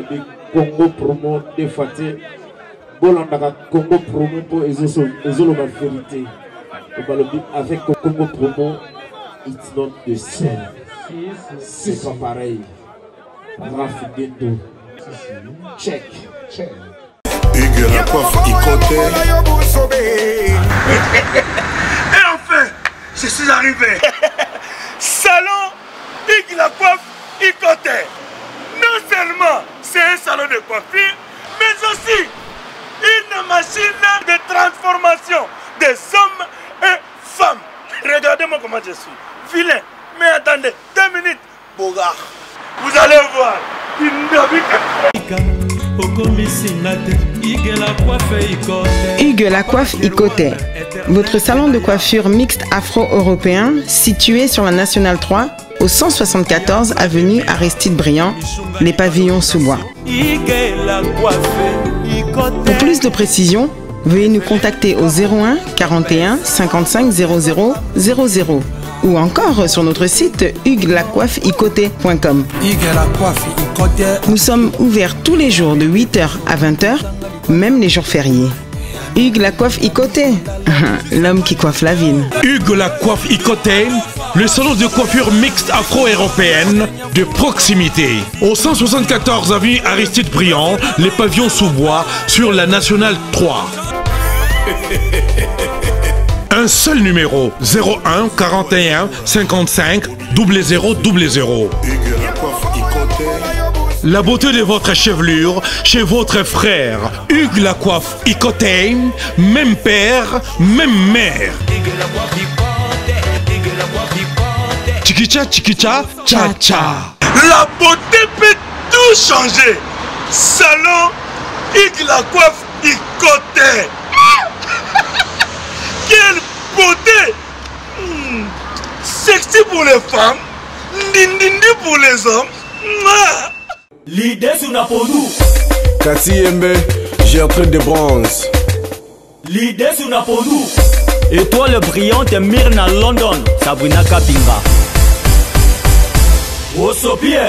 balobi Congo promo de Faté. Bolandaka Congo promo pour ezolo la vérité. Balobi avec Congo promo, it's not the same. C'est pas pareil. Raf Gendo. Check. Hugues la coiffe Ikoté. Et enfin, je suis arrivé. Salon Hugues la coiffe Ikoté. Non seulement c'est un salon de coiffure, mais aussi une machine de transformation des hommes et femmes. Regardez-moi comment je suis. Vilain. Mais attendez, 2 minutes. Bogard. Vous allez voir. Hugues la coiffe Ikoté. Votre salon de coiffure mixte afro-européen situé sur la Nationale 3 au 174 avenue Aristide Briand, les pavillons sous bois. Pour plus de précisions, veuillez nous contacter au 01 41 55 00 00 ou encore sur notre site hugueslacoiffeikoté.com. Nous sommes ouverts tous les jours de 8h à 20h, même les jours fériés. Hugues la coiffe Ikoté, l'homme qui coiffe la ville. Hugues la coiffe Ikoté, le salon de coiffure mixte afro-européenne de proximité. Au 174 avenue Aristide Briand, les pavillons sous bois sur la Nationale 3. Un seul numéro, 01 41 55 00 00. La beauté de votre chevelure chez votre frère. Hugues la coiffe Ikoté, même père, même mère. Chikicha, chikicha, cha cha. La beauté peut tout changer. Salon Hugues la coiffe Ikoté. Quelle beauté! Sexy pour les femmes, ndindindi pour les hommes. L'idée sur Napodou. Kati Yembe, j'ai un truc de bronze. L'idée sur Napodou. Étoile brillante Myrna London, Sabrina Kapinga. Osopie.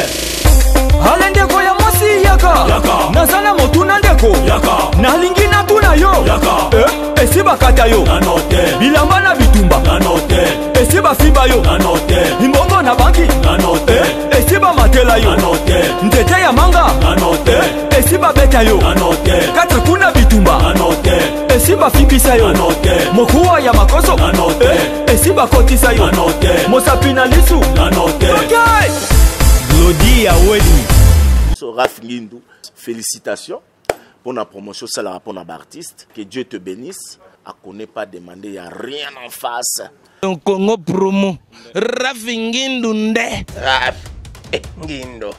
Alendeko ya mwasi yaka Nazana motuna ndeko yaka Nalingi na tuna yo yaka Esiba kata yo nanote Bilamba na bitumba nanote Esiba fiba yo nanote Imbongo na banki nanote Esiba matela yo nanote Ntete ya manga nanote Esiba beta yo nanote Kata kuna bitumba nanote Esiba fibisa yo nanote Mokuwa ya makoso nanote Esiba kotisa yo nanote Mosapina lisu nanote okay. Glody ya Wedi. Raf Ngindou, félicitations pour la promotion, c'est la rapport d'artiste. Que Dieu te bénisse. À qu'on n'ait pas demandé, il n'y a rien en face. Congo promo. Raf Ngindou nde. Raf Ngindou.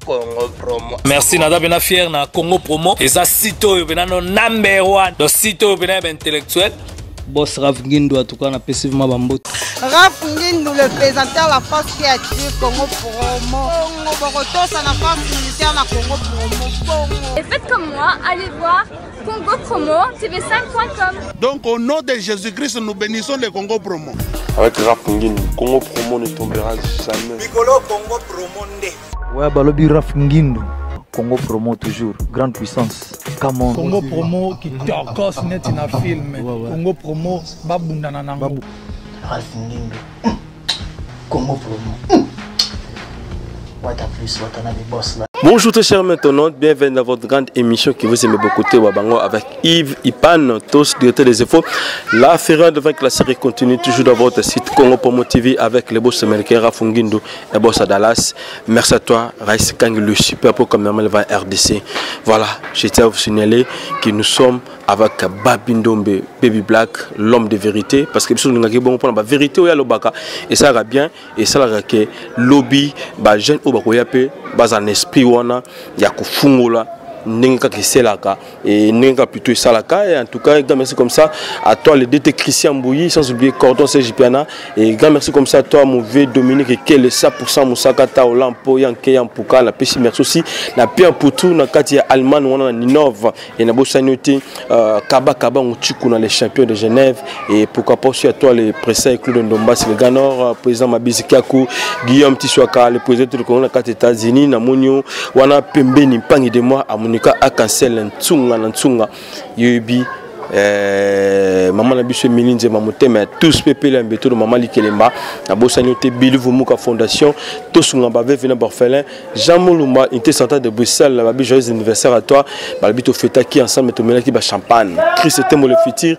Congo promo. Merci nada bena fier na Congo promo. Et ça sito bena no number 1. Donc sito bena intellectuel. Boss Raf Ngindou en tout cas on a passivement bambot. Raf Ngindou, le présenteur de la force créative Congo Promo. Boroto, ça n'a pas militaire na Congo Promo. Et faites comme moi, allez voir Congo Promo, tv5.com. Donc au nom de Jésus-Christ, nous bénissons le Congo Promo. Avec Raf Ngindou, Congo Promo ne tombera jamais. Piccolo Congo Promo nde. Ouais, balobi Raf Ngindou. Congo Promo toujours, grande puissance. Come on. Congo Promo qui torcos net in a film. Congo Promo babunda na nango. Raf Ngindou. Congo Promo. What a plus, what a des boss là. Bonjour très chers maintenant, bienvenue dans votre grande émission qui vous aime beaucoup Wabango avec Yves Ipan, tous directeur des infos. La ferrure de vaincre la série continue toujours dans votre site Congo Promo TV avec les boss américains Raf Ngindou et boss à Dallas. Merci à toi, Raïs Kang, le super pro comme normal va RDC. Voilà, je tiens à vous signaler que nous sommes avec Babindombe, Baby Black, l'homme de vérité, parce que nous avons bon pour la vérité et ça va bien, et ça va que lobby, jeune au bakoyape, bas en esprit wana, ya kufungola, Nenga Kiselaka et Nenga plutôt Salaka. Et en tout cas, grand merci comme ça à toi, le DT Christian Bouilly, sans oublier Cordon CJPana. Et grand merci comme ça à toi, mon vieux Dominique, qui est le 100% Moussakata, Olampo, Yanké, Yampuka, la PC, merci aussi. La Pierre Poutou, la Katia Allemagne, on a Ninov, et Nabo Sanyoté, Kaba Kaba, Mouchikou, dans les champions de Genève. Et pourquoi pas aussi à toi, le président Claude Ndombas, le Ganor, président Mabisi Kakou, Guillaume Tiswaka, le président de Congo, les États-Unis, Namonio, Wana Pembe, Nimpangi de moi, à Monika Akansel, Ntsunga, Yubi. Maman na biso milinze mamotema tous pepele ambeto de maman likelemba na bosanyote bilivu muka fondation tous ngamba vena orphelin Jean Moulumba unité centrale de Bruxelles la babi joyeux anniversaire à toi balbito feta qui ensemble to melaki ba champagne Christ était le futur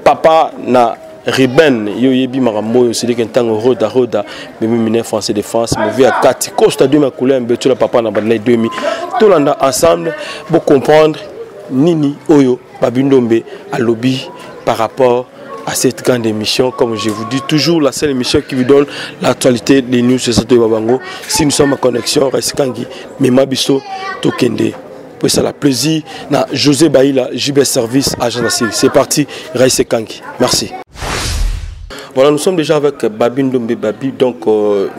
papa na Riben yoyebi marambo c'est que ntango roda même mine français de France mo vie à 4 Costa de ma couleur ambeto la papa na ba 2000 tout landa ensemble pour comprendre Nini Oyo Babindombe à lobby par rapport à cette grande émission. Comme je vous dis toujours, la seule émission qui vous donne l'actualité des news de Sato Babango. Si nous sommes en connexion, Reskangi, Memabiso, Tokende. Pour ça, la plaisir, na José Baïla, JB Service, agent d'Assir. C'est parti, Reskangi. Merci. Voilà, nous sommes déjà avec Babi Ndombe Babi. Donc,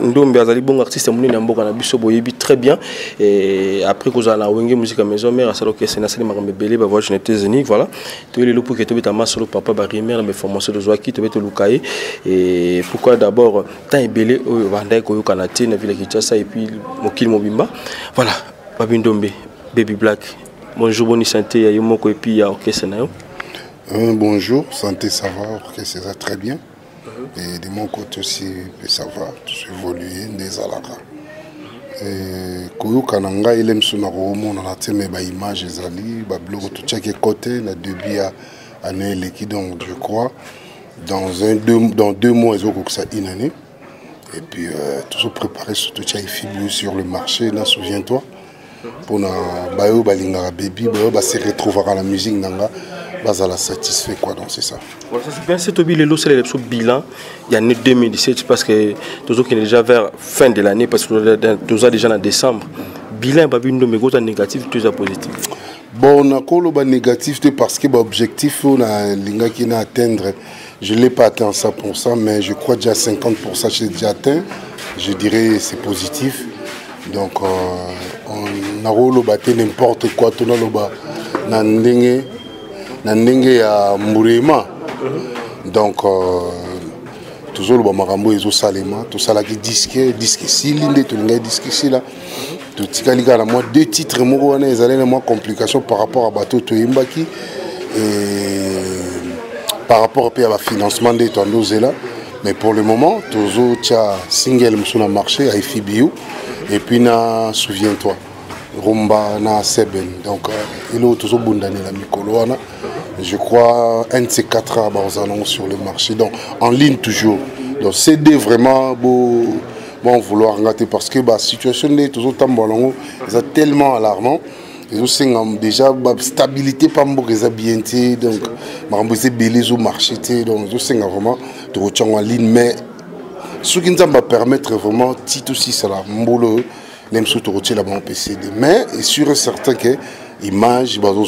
Ndombe Azali, bon artiste, mon nom est très bien. Et après que vous avez la musique à maison, mère, c'est que c'est Nassali Marambélé, voilà, je n'étais unis, voilà. Tu es le loup qui est à solo papa Barry, mère, mes formations de Zoaki, tu es le Lukaï. Et pourquoi d'abord, tant ébélé, Vandai, Koyo Kanate, Navila Kichasa, et puis Mokil Mobimba. Voilà, Babi Ndombe, Baby Black. Bonjour, bonne santé, il y a Yomoko et puis il y a Orchestre Nayo. Bonjour, santé, ça va, Orchestre, ça très bien. Et de mon côté aussi, ça va, tout évoluer, des alara. Koyo Kananga, il aime son arôme, on a tenu mes images, les alliés, Bablo, tout chaque côté, la début à Neleki, donc je crois, dans 2 mois, ils ont ça une année. Et puis, tout se préparer surtout Tchaïfibio sur le marché, là, souviens-toi, pour na Bayo, Balinga, Baby, Bayo, se retrouver à la musique, Nanga. Ça l'a satisfait quoi, donc c'est ça. Voilà, ça c'est bien, c'est le bilan il y a 2017 parce que toujours qui est déjà vers fin de l'année parce que nous avons déjà en décembre. Bilan Babi Ndombe est négatif, tout est positif. Bon, on a quoi négatif parce que l'objectif on a l'inga qui n'a atteindre, je l'ai pas atteint 100%, mais je crois déjà 50% j'ai déjà atteint. Je dirais c'est positif. Donc on a rôle battre n'importe quoi, tout le bas n'andenge Nandenge ya Mburema. Donc toujours le marambo ezo salema tout ça là qui disque silinde tout le disque ici là tout tikaliga la moi 2 titres moko wana ezalé na moi complication par rapport à bateau to yimbaki et par rapport à la financement des tondozela là mais pour le moment toujours tia single sur le marché à FIBU et puis na souviens-toi Rumba na Seben donc il est toujours bundane la mikolo wana. Je crois un de ces 4 annonces sur le marché, donc en ligne toujours. Donc c'est vraiment beau vouloir regarder parce que la situation est toujours tellement alarmante. Ils ont déjà la stabilité pas bien donc c'est belé au marché donc ils ont vraiment de retourner en ligne mais ce qui nous va permettre vraiment titre aussi c'est la mbolo même sous retourner là bas PC mais est sûr et certain que image bazo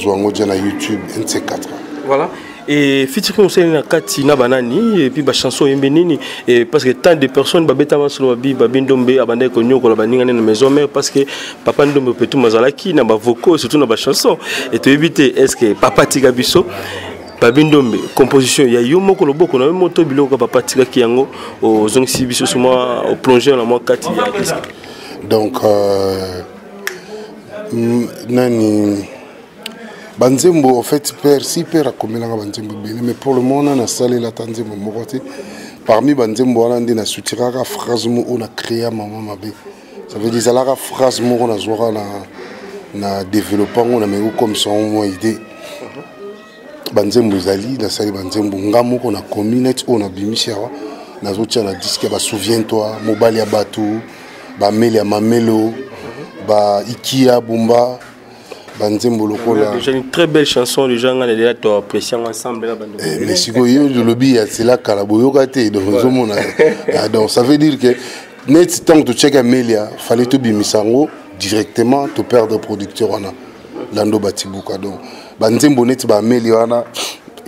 na YouTube un de ces 4. Voilà. Et fitiki museli kati na banani et puis ba chanson yembenini et parce que tant de personnes babeta masolo babi Ndombe abandé ko nyoko la baninga na maison mère parce que papa Ndombe peut tout mazalaki na ba vocaux surtout na ba chanson et te éviter est-ce que papa tika biso Babi Ndombe composition ya yo moko loboko na moto biloko papa tika ki yango au zongsi biso suma au plonger na moi kati donc nani Banzembo en fait père a commis la Banzembo mais pour le moment on a salé la Tanzembo moroté parmi Banzembo on a dit na soutira la phrase mo on a créé maman mabé ça veut dire la phrase mo on a joué na développement on a mis comme ça une idée Banzembo zali na salé Banzembo ngamo qu'on a commis net on a bimisia na zotia na disque ba souviens-toi mobali ya batou ba meli ya mamelo ba ikia bumba. J'ai une très belle chanson, les gens ont déjà apprécié ensemble. Mais si vous avez le lobby, c'est là que donc ça veut dire que net tant que tu checkes Amélia, fallait te bimisango directement te perdre producteur. lando batibuka donc banzembo neti ba ameli wana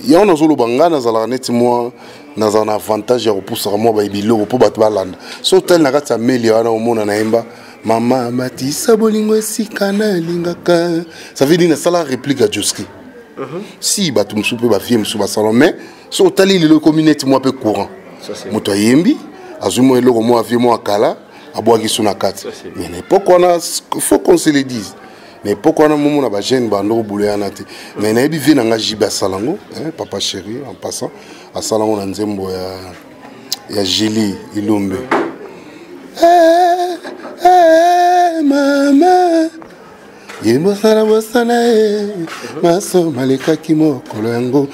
ya na zolo bangana zala neti moi na un avantage ya repoussera moi ba biloko po bato balanda so tel na kati ameli wana omona na yemba mama matisa bolingo sikana lingaka ça veut dire na sala réplique à Joski si bato msupe ba vie msuba salon mais so tali le communauté moi peu courant moto yembi azumo eloko moi vie moi kala aboaki suna kati mais n'époque on a faut qu'on se le dise n'époque on a moment na ba jeune bando bouleyana te mais na yebi vie na nga jiba salango papa chéri en passant à salango na nzembo ya Jili Ilumbe mama yembo sala bosana maso maleka kimo koloyango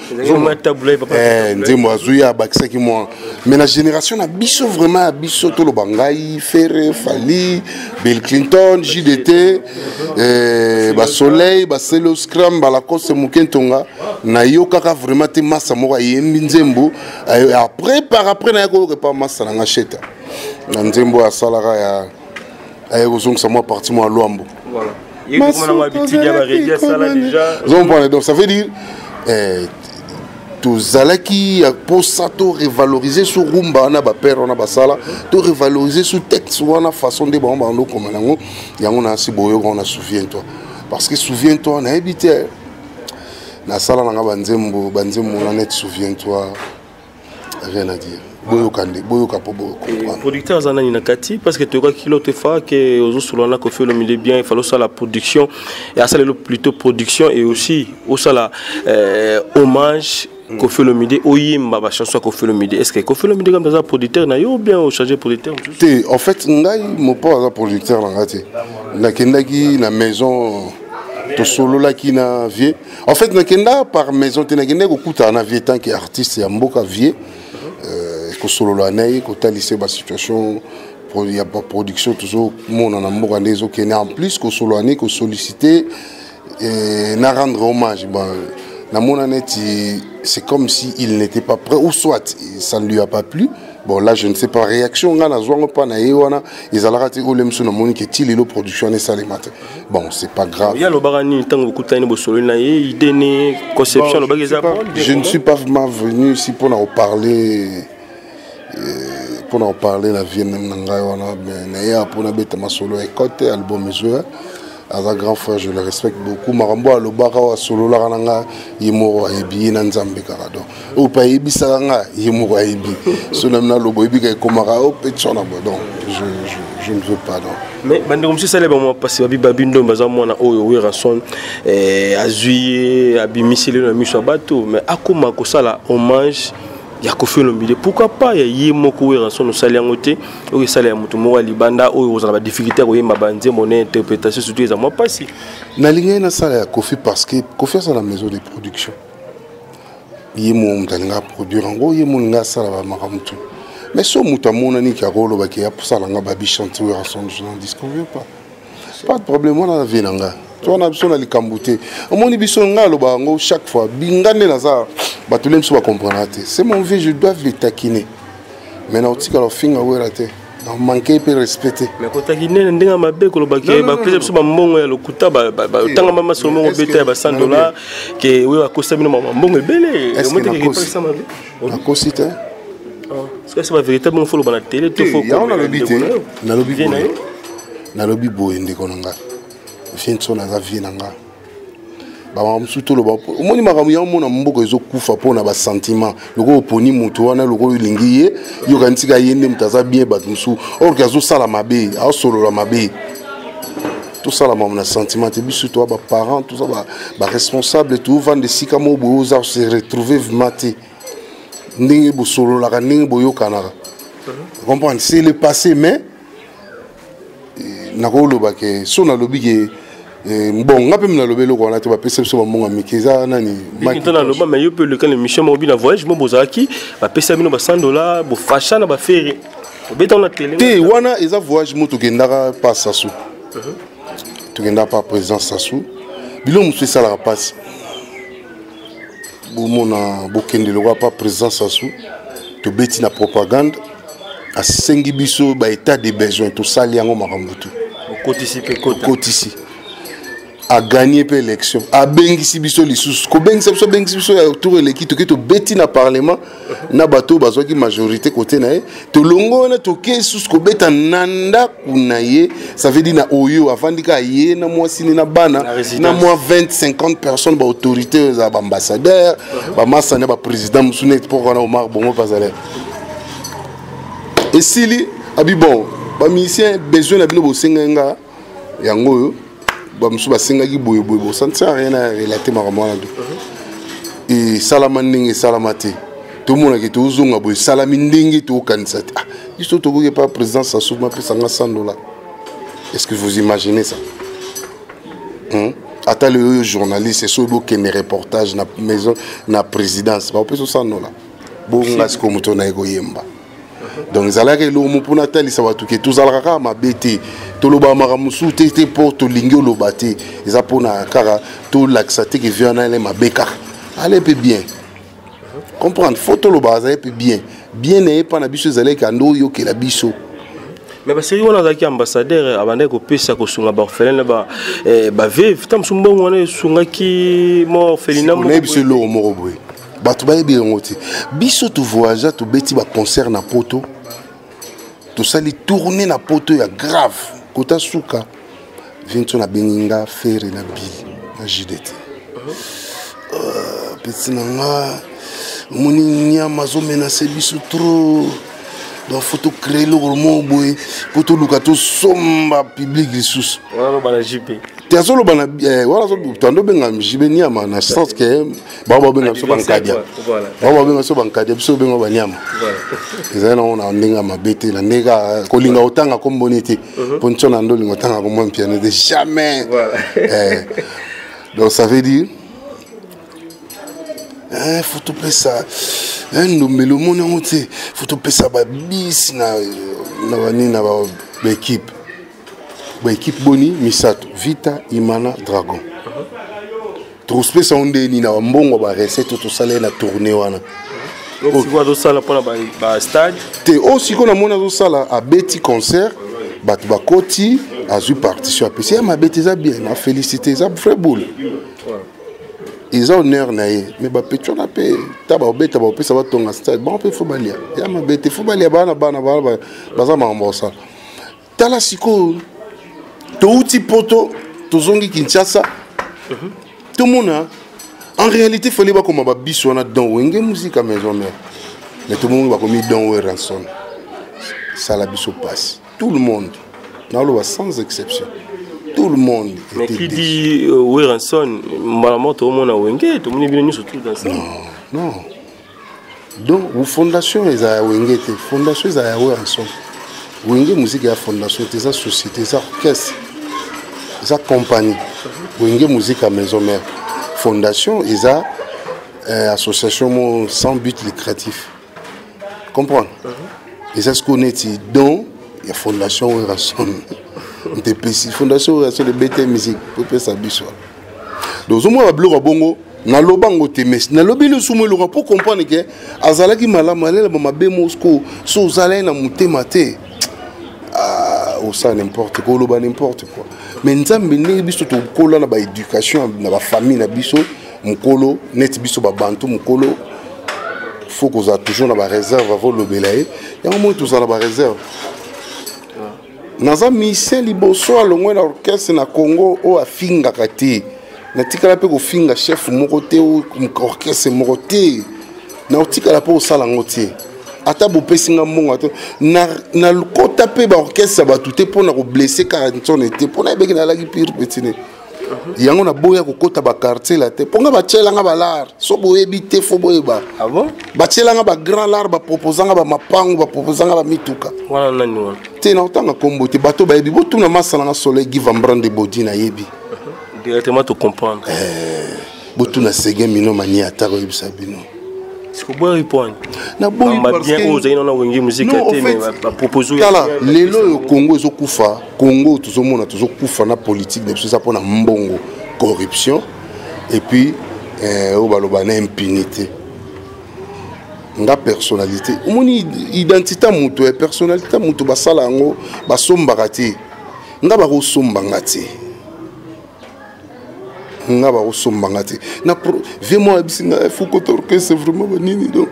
nzembo azuya bakisa kimo mais la génération na biso vraiment biso to lo bangai Ferré Fali Bill Clinton JDT ba Soleil ba Selo Scrum ba la Kose Mukentonga na yo kaka vraiment te massa moko yembi nzembo après na yako pas massa na ngacheta na nzembo ya salara ya ayozong sa moi parti moi Luambo voilà donc ça veut dire tous alaki pour ça to revaloriser sur rumba na ba père na ba sala to revaloriser sur texte wana façon de bon bando comme nango yango na si boyo on a souviens-toi parce que souviens-toi na habité na sala na banzembo na net souviens-toi rien à dire producteurs en a kati parce que tu vois qu'il autre fois que aux autres là qu'on fait le milieu bien il faut ça la production et ça le plutôt production et aussi au ça la hommage qu'on fait le milieu au yimba ba chanson qu'on fait le milieu est-ce que qu'on fait le milieu comme dans un producteur na yo bien au changer producteur en fait ngai mo pas un producteur là ngati na kendaki na maison to solo là qui na vie en fait na kenda par maison te na kenda ko kuta na vie tant que artiste ya mboka vie ko solo la nei ko talise ba situation pour il y a pas production toujours mon en amour en des qui en plus ko solo année ko solliciter et na rendre hommage na mon année c'est comme si il n'était pas prêt ou soit ça ne lui a pas plu bon là je ne sais pas réaction nga na zwango pa na yewana ils ala raté o lemso na moni que tilelo production et ça les matin bon c'est pas grave il y a le barani tant que kutani bo solo na ye idée né conception le bagage je ne suis pas vraiment venu ici pour en parler la vie nanga wana mais ya pour na beta masolo écoute album joueur à un grand frère je le respecte beaucoup marambo a lobaka wa solo la nanga yimo ayebi na nzambe karado o pa yebi sanga yimo ayebi so na lobo yebi ka komara o petona donc je ne veux pas donc mais bande comme si ça les bon passer babi ndo baza mona oyo we ranson azuye abimisile na miso bato mais akoma ko sala hommage ya kofi lo milieu pourquoi pas ya yimoko we ranson no sali yangote o sali ya mutu mo wa libanda oyo ozala ba difficulté ko yemba banze mon interprétation surtout za moi pas si na linga na sala ya kofi parce que kofi c'est la maison de production yimo mtanga produire ngo yimo nga sala ba makamtu mais so muta mona ni ka rolo ba ki ya sala nga ba bi chanter we ranson je n'en disconviens pas de problème on a vie nanga tu on a besoin d'aller cambuter omoni biso nga lo ba ngo chaque fois bingane na za batulem so ba comprendre c'est mon vie je dois le taquiner mais na otika lo finga wera te na manquer pe respecter mais ko taquiner ndinga mabe ko lo ba ke ba pesa so ba mbongo ya lokuta ba tanga mama so mbongo beta ba $100 ke we ba kosa bino mama mbongo ebele est-ce que na kosa mabe na kosite est-ce que c'est pas véritable faut lo ba na télé tout faut on a le bité na lobi boye ndeko nanga finso na za vie nanga ba msuto lo ba omoni makamu ya mona mboko ezokufa pona ba sentiment loko oponi mutu wana loko lingiye yo kantika yende mutaza bien batu msu or kazo sala mabe a solo la mabe tout ça la mona sentiment te bisu to ba parents tout ça ba responsable tout vendre sika mo bo za se retrouver maté ndingi bo solo la ndingi bo yo kanara comprendre c'est le passé mais nakolo ba ke so na lobi ke bon ngape mna lobelo ko na te ba perception ba monga mikeza nani makita loba mais yo peut le quand l'émission mo bina voyage mo bozaki ba pesa bino ba $100 bo fasha na ba ferry obeta na télé te wana eza voyage mo to gendaka pa sasu to genda pa président sasu bilo mo ça la passe bo mona bo kende lo pa président sasu to beti na propagande a sengi biso ba état de besoin to sali yango makambutu kotisi pe kotisi a gagné peu élection a bengisi biso lisusu ko bengisa biso ya autour eleki to keto beti na parlement na bato bazwaki majorité côté na to longo na to ke sus ko beta nanda kunaye ça veut dire na oyo avandika ye na mwasi na bana na moi 20-50 personnes ba autorité za ba ambassadeur ba massa na ba président musunet pour na Omar Bongo Pazalé et sili abi bon ba musicien besoin na bino bo senga yango bamusu basengaki boye bo ça ne sert à rien à relater makamwana do et salama ndenge salama te tout le monde qui tout zonga boye salami ndenge to kanisa ah biso to ko pas président ça souvent pe sanga $100. Est-ce que vous imaginez ça ata le journaliste so bo ken reportage na maison na présidence ba pe $100 bo ngas ko muto na ego yemba. Donc zalaka lo mu puna tali sa watu ke tuzalaka ma bete to lo ba maramusu te pour to lingio lo bate eza pona kara to laxate qui vient na le mabeka allez peu bien comprendre photo lo ba za peu bien et pas na biso zalaka ndo yo ke la biso mais parce que on a qui ambassadeur abandé ko pesa ko sunga ba orphelin ba veuve tam sumbo ngone sunga ki mo orphelinat mo biso lo mo boy bato bayebi yango te biso to voyage to beti ba concert na poto to sali tourner na poto ya grave kota suka vinto na beninga faire na bil na JDT petit nanga moni nyama zo menacer biso trop donc photo créer le roman boy poto luka to somba public lisusu wala bana JP Tiazolo bana wala so tando benga mjibe nyama na sens que baba benga so bankadia baba benga so bankadia biso benga banyama ezana ona ndinga mabete na ndega kolinga otanga kombonite poncho na ndolinga otanga ko mon piano de jamais donc ça veut dire faut tout ça nous mais le monde on sait faut tout ça ba bis na wani na ba équipe équipe boni misato Vita Imana Dragon trop spécial on ni na mbongo ba recette to sala na tournée wana donc si quoi do sala pona ba stade te aussi qu'on a mona do sala a beti concert ba koti a ju partition a pesi ma beti za bien na féliciter za frère boule ils ont honneur na ye mais ba petcho na pe taba beta ba pesa ba tonga stade bon pe fobalia ya ma beti fobalia bana baza ma mbosa tala siko Touti poto, tozongi Kinshasa. Tout le monde, en réalité, il fallait pas comme un biso na dans wenge musique à maison mère. Mais tout le monde va comme dans ranson. Ça la biso passe. Tout le monde, sans exception. Tout le monde. Mais qui dit ranson, malalement tout le monde a wenge, tout le monde est venu surtout dans ça. Non. Donc, la fondation est à wenge, fondation est à ranson. Wenge musique à fondation, c'est sa société, c'est orchestre. Sa compagnie Wenge musique à maison mère fondation et ça association sans but lucratif comprendre et ça ce qu'on est donc il y a fondation Rason DPC fondation Rason de BT musique pour faire ça biso donc au moins la bleu bongo na lobango temes na lobi le sumo le pour comprendre que azalaki malamalela ba mabe Moscou so zalai na mutema te ou ça n'importe quoi, n'importe quoi. Mais nous avons mis biso to kola na ba éducation na ba famille na biso mukolo net biso ba bantu mukolo faut qu'on a toujours na ba réserve avant le belaye ya moins tout ça na ba réserve. Naza mission liboso alongwe na orchestre na Congo o afinga kati na tikala pe ko finga chef moko te o orchestre moko te na tikala pe o sala ngotie ata bopesinga mbongo ato na kota pe ba orchestre ba tout pour na ko blesser 40 était pour na beki na la pire petine yango na boya ko kota ba quartier la te ponga ba tchelanga ba lar so boyebi te fo boyeba ah bon ba tchelanga ba grand lar ba proposanga ba mapango ba proposanga ba mituka wana nani wana te na otanga kombo te bato ba yebi botu na masala na soleil give ambrande body na yebi directement te comprendre botu na sege mino mani atako yebisa bino. C'est quoi répondre? Na boy parce que on a wenge musique mais va proposer kala lelo au Congo ezokufa Congo tuzomona tuzokufa na politique de ça pour na mbongo corruption et puis au baloba na impunité nga personnalité omoni identité mutu et personnalité mutu basala ngo basombaka te nga ba kosomba ngati nga ba osombanga te na vraiment bisinga faut kotor que c'est vraiment banini donc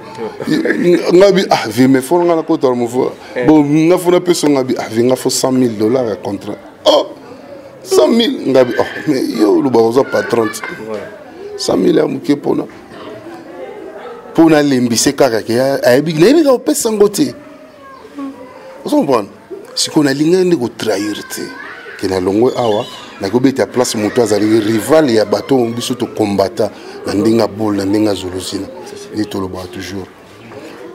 nga bi ah vi me faut nga na kotor mo fo bon nga fo na peso nga bi ah vi nga fo $100,000 à contrat oh 100,000 nga bi oh mais yo lu ba oza pas 30 100,000 ya muke pona lembise kaka ke ayebi na yebi ka pesa ngote vous comprenez si qu'on a linga ndi ko trahir te ke na longo awa na ko beta place moto azali rival ya bato biso to combattant na ndinga bol na ndinga zolosina et to lo ba toujours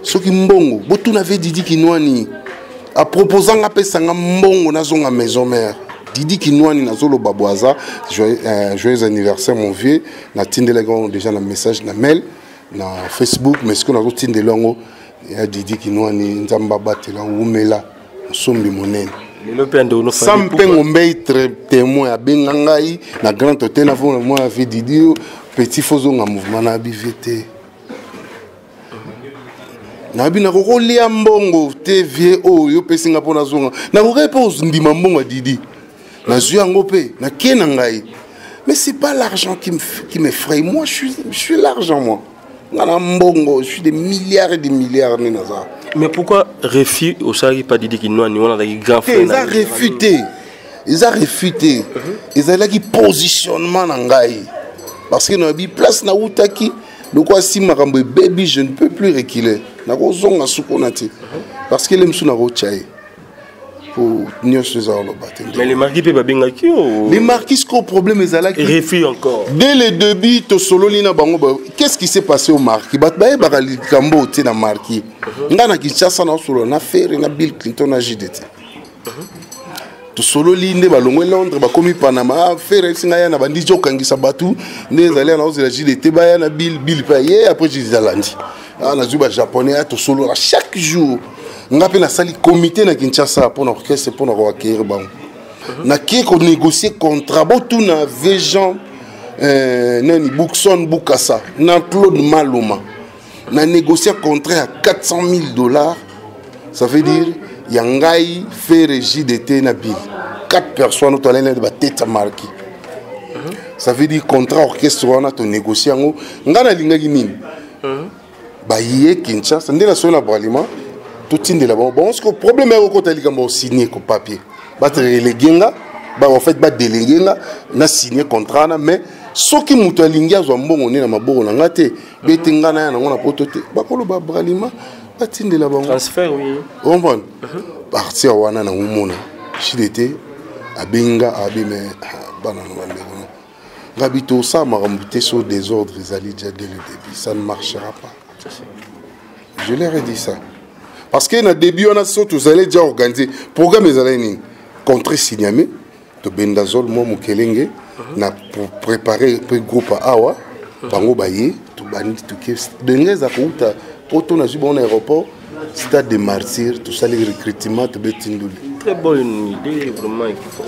soki mbongo botu na ve Didi Kinwani a proposant pesa nga mbongo na zonga maison mère Didi Kinwani na zolo babwaza joyeux anniversaire mon vieux na tindela déjà na message na mail na Facebook mais ce qu'on a tindela ngo ya Didi Kinwani nzamba batela umela sombi monene Sampe ngombe témoin à Bengangai, na grand hôtel na fond moi fait Didi petit fozo nga mouvement na BVT. Na bi na ko lia mbongo TV o yo pe Singapour na zonga. Na ko repose ndima mbongo Didi. Na zuya ngope na kena ngai. Mais c'est pas l'argent qui m'effraie. Moi je suis l'argent moi. Ngana mbongo, je suis des milliards et des milliards ni naza. Mais pourquoi refus au Sari pas Didi Kinwani on a des grands frères. Ils ont réfuté. Ils ont réfuté. Ils ont dit positionnement nangai. Parce que na bi place na utaki, le quoi si makambo baby je ne peux plus reculer. Na ko zonga sukonati. Parce que les msou na ko chai. Pour nios les alors battre. Mais les marquis pe babinga ki o. Les marquis ce problème est là qui refus encore. Dès le début to solo lina bango qu'est-ce qui s'est passé au marquis? Bat ba ba li kambo te na marquis. Ngana Kinshasa na solo na faire na Bill Clinton na JDT. To solo linde balongwe Londres ba komi Panama faire singa ya na bandi jokangisa batu ndezali na ozela JDT ba ya na Bill pa ye après Jizalandi. Na zuba japonais to solo chaque jour. Ngape na sali comité na Kinshasa pour l'orchestre pour na acquérir bango. Na qui ko négocier contrat botu na Vejan nani Bookson Bukasa na Claude Maloma. Na négocier contrat à $400,000. Ça veut dire yangai fait régie d'été na Bill. 4 personnes au talent de ba tête marqué. Ça veut dire contrat orchestre on a to négocier ngo ngana lingaki nini. Ba yé Kinshasa ndela so na bralima tout tinde là bon ce que problème est ko tali kambo signer ko papier. Ba reléguenga ba en fait ba déléguenga na signer contrat na mais soki muto alingi azwa mbongo ne na maboko na ngate betenga na ngona potote ba kolo ba bralima ba tinde là bon transfert oui on va partir wana na umona chidete abenga abime bana na bandeko ngabito ça marambuté sur désordre ezali déjà dès le début ça ne marchera pas. Je leur ai dit ça. Parce que na début on a surtout vous allez déjà organiser programme les allez contre Signamé de Bendazol moi Mukelenge na pour préparer le groupe à Awa bango baye to bandi to ke dengeza kuta poto na jibon aéroport stade des martyrs tout ça les recrutement to betinduli très bonne idée vraiment il faut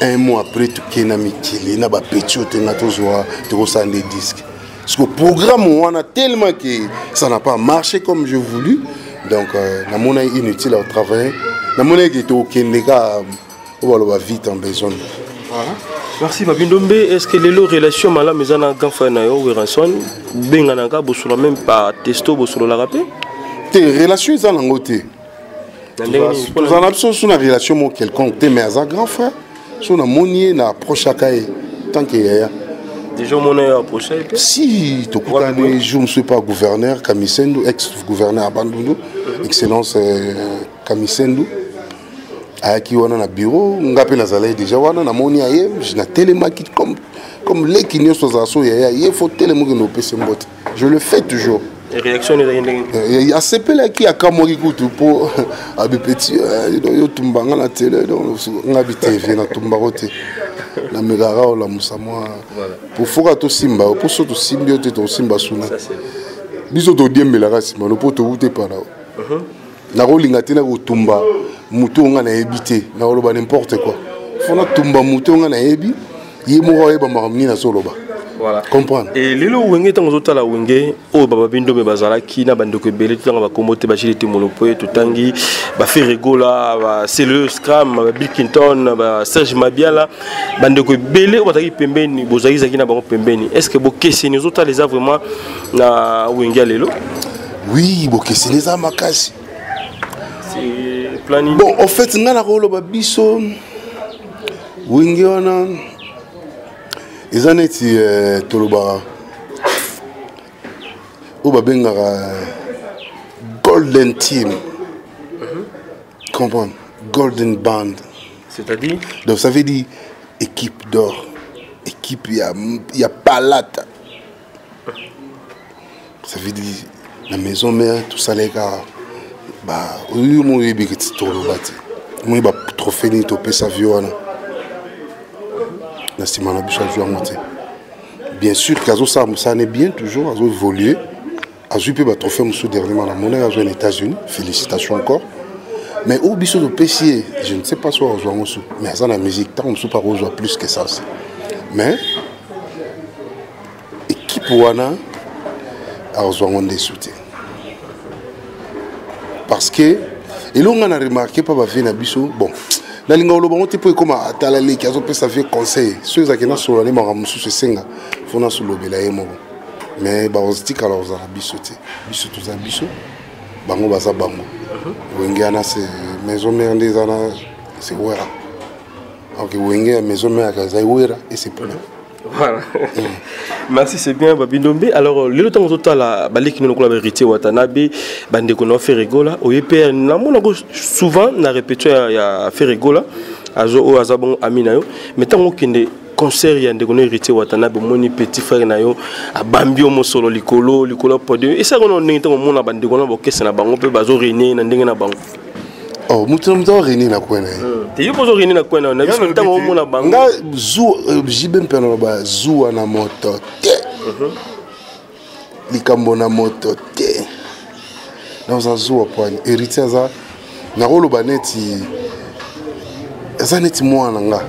un mois après to kena mikili na ba petit otenga to zoa to sande disques parce que le programme on a tellement que ça n'a pas marché comme je voulu. Donc, la monnaie inutile à travailler. La monnaie qui est au Kenya, on va vite en besoin. Merci Babindombe. Est-ce que les relations à la maison à Ganfana et Ranson, Bengananga, Bossula même pas testo, Bossula la rappel? Tes relations sont en côté. Nous en avons une relation quelconque, mais à un grand frère, sur la monnaie, na approche à Kaye, tant qu'il y a. Déjà, mon approché. Si, je ne suis pas gouverneur, Kamisendo, ex-gouverneur Abandounou, Excellence Kamisendo, à qui on a un bureau, on a déjà on a moni aye, je n'ai télémaquis comme les qui n'y sont assos, il faut télémaquis nos PC. Je le fais toujours. Les réactions, il y a ces pelles qui a Kamori Koutou pour Abi Petit, il y a Tumbanga la télé, on a habité, il y a Tumbarote. La megara ou la musamwa pour fora to simba pour surtout symbiote to simba suna biso to diembela rasima no poto ute para na rolinga tena ko tumba muto nga na ebité na loba n'importe quoi fona tumba muto nga na ebi yemo wa eba makamni na soloba Voilà. Comprendre. Et lelo wenge tango zota la wenge o baba bindo me bazala ki na bando ko belé tanga ba komote ba jilité monopoe to tangi ba Ferregola ba c'est le Scram ba Bill Clinton ba Serge Mabiala bando ko belé o bataki pembeni bozaki zaki na bango pembeni. Est-ce que bo kesseni zota les a vraiment na wenge lelo? Oui, bo kesseni za makasi. C'est planning. Bon, en fait ngana ko ba biso wenge wana ils en étaient Toloba ou Babengara Golden Team. Comprendre? Golden Band. C'est-à-dire? Donc ça veut dire équipe d'or. Équipe, il y a palate. Ça veut dire la maison mère, tout ça les gars. Bah, oui, moi, il y a des Toloba. Moi, il y a des trophées ni topé sa violon. Bien sûr, ça n'est bien toujours, à évoluer. À jouer le trophée dernièrement la monnaie aux États-Unis. Félicitations encore. Mais au biseau de PC, je ne sais pas si on joue mais dans la musique, on ne peut pas jouer plus que ça. Mais équipe Wana a joué des soutiens. Parce que, et là on a remarqué pas venir biseau, bon. La linga oloba on te peut comme à talali qui a zo pesa vie conseil ceux qui na sur les maramusu se senga fona sur lobela yemo mais ba oziti kala ozala biso te biso to za biso bango baza bango wengana c'est maison mère des ana c'est wera OK wengana maison mère kaza wera et c'est pour voilà. Merci, c'est bien Babindombe. Alors le temps où la baliki nous la vérité Watanabe bande qu'on a fait rigola au EPR na mona souvent na répété ya fait rigola azo o azabon aminayo mais tant que concert ya ndeko héritier Watanabe moni petit frère na yo abambio mo solo likolo podio et ça on ngi tant mona bande qu'on a bokese na bango pe bazo réunir na ndenge na bango. Oh, mutu réunir na kwena. Te yo bozo réunir na kwena na biso ntango mona bango. Nga zu jibem pena ba zu na moto te. Likambo na moto te. Dans un zu point héritier za na rolo baneti. Eza neti mwana nga.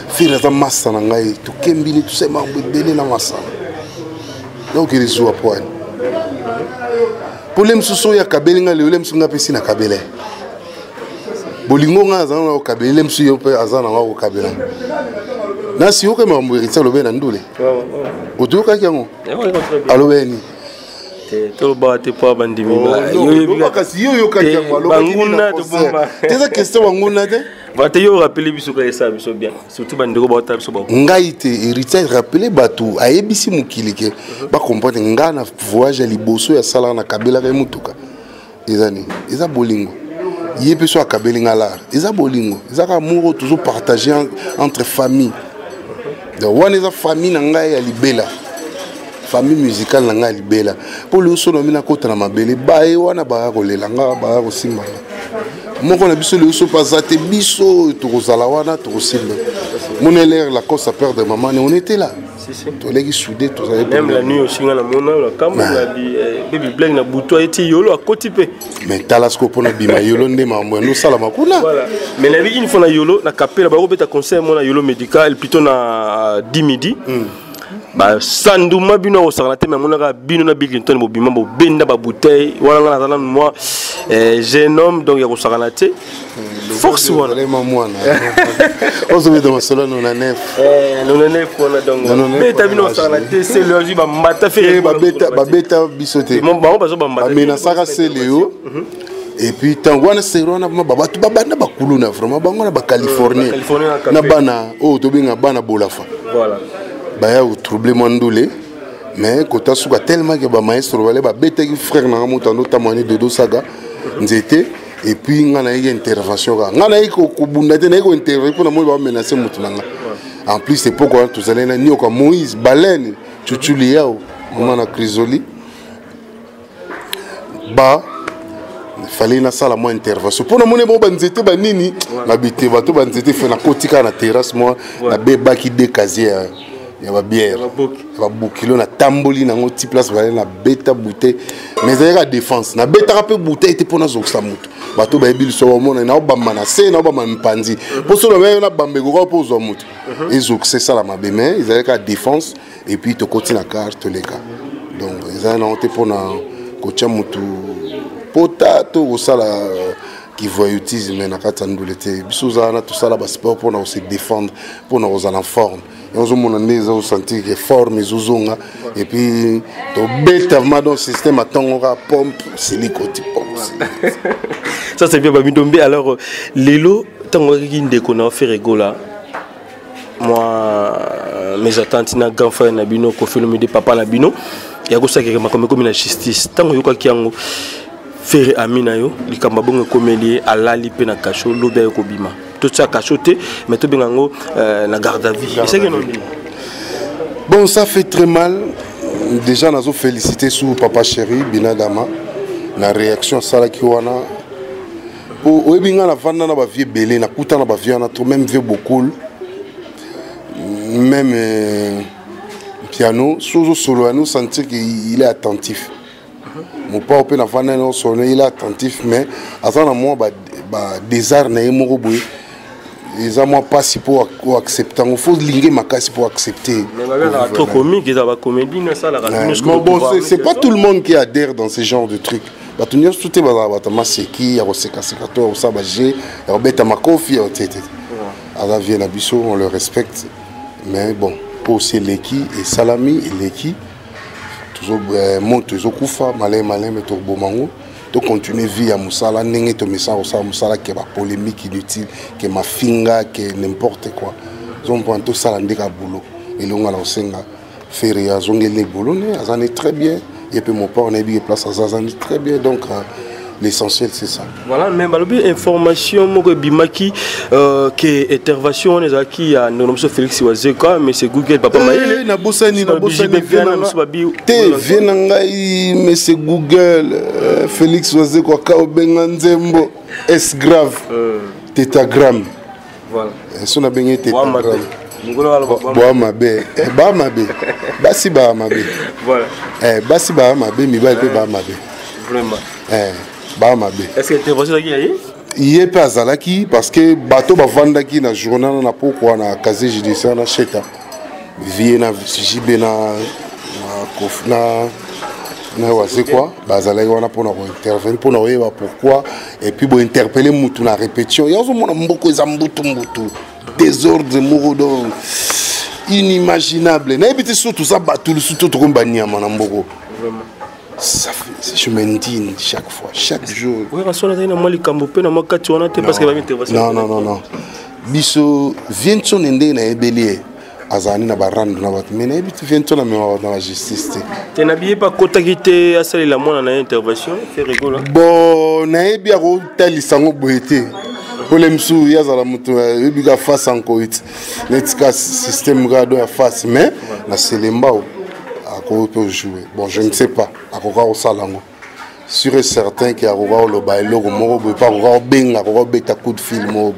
Fira za massa na ngai to kembili to sema bele na massa. Donc il zu point. Pour les msuso ya kabelinga le msuso nga pesi na kabele bolingo nga azana na kabele msuso yo pe azana na kabela na si yo ke mambo héritier lobe na ndule otoka kyango alobeni te to ba te pa bandimi yo kasi yo ka kyango alobeni banguna to bomba teza question banguna te va te yo rappeler biso ka esa biso bien surtout bandeko ba ta biso ba ngai te héritier rappeler batu ayebisi mukili ke ba comprendre nga na voyage liboso ya sala na kabela ka mutuka ezani eza bolingo yé so akabelinga la eza bolingo eza ka amour toujours partagé entre famille donc one eza famille na ngai ya libela famille musicale na ngai ya libela pour le so no mina kota na mabele ba e wana ba kolela nga ba ko simba moko na biso le so pasate biso to kozala wana to kosimba mon élève la cause à peur de maman on était là to legi soudé to ça même la nuit aussi na mona la kamba na bi baby black na buto eti yolo akoti pe mais talasco pona bima yolo nde mambo no sala makuna voilà mais la vie une fois na yolo na capella ba robeta conseil mona yolo médical plutôt na 10 midi ba sanduma bino o sarate mais mona bino na Bill Clinton bo bima bo benda ba bouteille wala na moi jeune homme donc ya ko sarate force wana les mamwana on se met dans cela non na nef wana donc mais ta bino sarate c'est le jour ba mata fait ba beta bisoté mon ba bazo ba mata mais na saka c'est Léo et puis tangwana serona baba tu babanda bakulu na vraiment bango na ba Californie na bana o to binga bana bolafa voilà baya ou trouble mandolé mais kota suka tellement que ba maestro balé ba beta ki frère na mutando tamani de dosaga nzete et puis ngana y intervention ngana y ko bundate na ko intervenir pour na mo ba menacer mutu nanga en plus c'est pourquoi tous allez na nyoka Moïse Baleine chuchuli yao mama na Crisoli ba fallait na sala mo intervention pour na mone bo banzete ba nini na bité bato banzete fait na kotika na terrasse moi na beba ki décasier Il y a bière. Il y a bouquille, na tamboli, na ngoti place, na beta bouteille. Mais il y a défense. Na beta rapé bouteille, te pona zoksamutu. Bato ba ebil so mona na obama se na obama mpanzi. Pour cela même na bambego ko pozo mutu. Ils ont c'est ça la mabe mais ils avaient la défense et puis te continue la carte les gars. Donc ils ont honte pour na coach mutu potato au sala qui voyoutisme na katandulete. Bisoza na tout ça là bas sport pour na se défendre, pour na aux en forme. Et on se montre ont senti que forme ils ont et puis to bête avant dans système attend pompe c'est les côtés pompe. Ça c'est bien Babidombe. Alors Lelo tango ki ndeko na faire rigola. Moi mes attentes na grand frère na bino ko film de papa na bino ya ko sakeke makomé comme na justice tango yoka ki yango faire amina yo likamba bongo komelie alali pe na kacho lobe ko bima tout ça cachoté mais tout bien yango na garde à vue c'est que non. Bon ça fait très mal déjà nazo féliciter sous papa chéri Binadama na réaction ça là qui wana o ebinga na vanda na ba vie belé na kuta na ba vie na trop même vieux beaucoup même piano solo nous sentir qu'il est attentif mon père peut na vanda na solo il est attentif mais azana moi ba désert na yemo boy ils ont moi pas si pour accepter il faut linguer ma casse pour accepter trop comique ils ont comédie ça la bon c'est pas tout le monde qui adhère dans ce genre de trucs bah tout le tout est bah qui a au sabagé et bête ma coffee à la vie biso on le respecte mais bon pour aussi l'équipe et salami et l'équipe toujours monte toujours kufa malin mais tout beau mango de continuer vie à Moussala, n'engagez to message au Moussala qui est ma polémique inutile, qui est ma finga, qui est n'importe quoi. Ils ont tout ça dans boulot. Et l'on a lancé faire à zonger les boulot, ça en est très bien. Et puis mon père on a bien place à ça en est très bien. Donc l'essentiel c'est ça. Voilà, mais malgré information moi bimaki que intervention on est acquis à nos Félix Wazeka mais c'est Google papa maïle na bosani te vienangai mais c'est Google Félix Wazeka ka obenga nzembo S grave tétagramme voilà son a benga tétagramme boa mabe ba mabe basi ba mabe voilà basi ba mabe mi ba pe ba mabe vraiment est-ce que l'intervention il est pas zalaki parce que bateau bavanda qui na journal na pourquoi na casier judiciaire na cheta viena jibe na wase quoi bazalaki wana pour intervenir pour na pourquoi et puis bon interpeller mutu na répétition ya zo mona mboko eza mbutu désordre morodo inimaginable na ebiti surtout ça batou surtout to kombania mana mboko vraiment. Ça fait, je m'indigne chaque fois, chaque jour. Oui, parce que non. Biso viens-tu n'aider na ebeli azani na barando na bat mais na ebiti viens-tu na dans la justice. Tu n'habillé pas kotakité à celle la mona na intervention, fait rigolo. Bon, na ebi aro tali sango boete. Polemsu yazala mutu ebiga face en coït. Netika système gado ya face mais na selembao. Peut jouer. Bon, je ne sais pas. Au Salango. Sûr et certain qu'il y a le bailo, coup de film.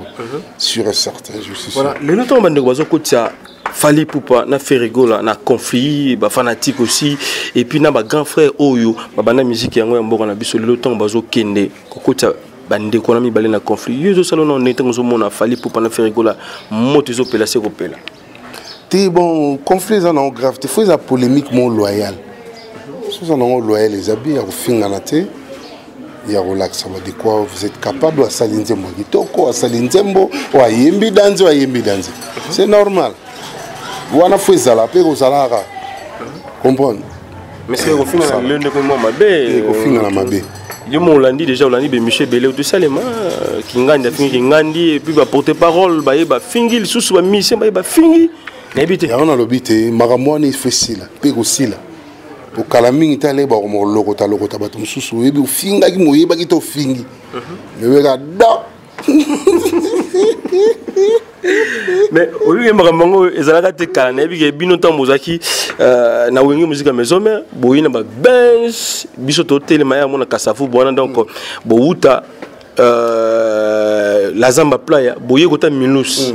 Sûr et certain, je suis sûr. Voilà. Le temps de Fali Poupa, na fait rigola, na conflit, fanatique aussi. Et puis, na grand frère Oyo, na musique yango yambo na biso le temps bazo kende. Kokota bande konami balé na conflit. Yo salon on était na Fali Poupa na fait rigola. Motezo pela se kopela. Bon, conflit en grave, il faut une polémique mon loyal. Si on est loyal, les habits, il y a un film à la tête, il y a un relax. De quoi vous êtes capable de salinzembo, à salinzembo, ou à yembi danzo, c'est normal. Ou à la fois zala, puis au zalara. Comprendre. Mais c'est au final le nécomment mabé. Au final mabé. Yo mon landi déjà on a dit Michel Belé tout ça les mains qui ngandi et puis va porter parole ba fingi sous ba mission ba fingi. On a l'obité, Maramouane fait si là, puis aussi là. Pour Kalaming Italie, bah on logota batum sous, et puis finga qui mouille, bah qui t'o fingi. Mais regarde, mais au lieu de Maramango, ils ont raté Kalane, et puis Binotan Mozaki, na wengi musique à maison, mais boyina ba bench, bisoto télé maya mona kasafu, boana donc bouta la zamba playa, boye kota minus.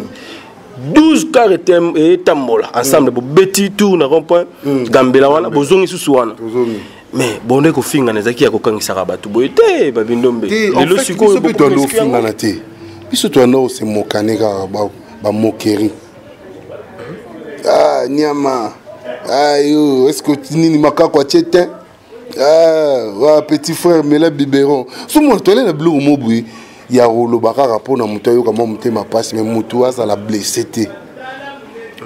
12 cars et tambola ensemble pour beti tour na rond-point gambela wana bozongi susu wana mais bonde ko finga na zaki ya ko kangisa rabatu boyete babindombe le siko to no finga na te biso to no c'est mokaneka ba mokeri ah nyama ayo est-ce que nini makako chete wa petit frère mela biberon so mo to le bleu mobu ya rolo bakara pona muto yo kama mutema passe mais muto asa la blessé te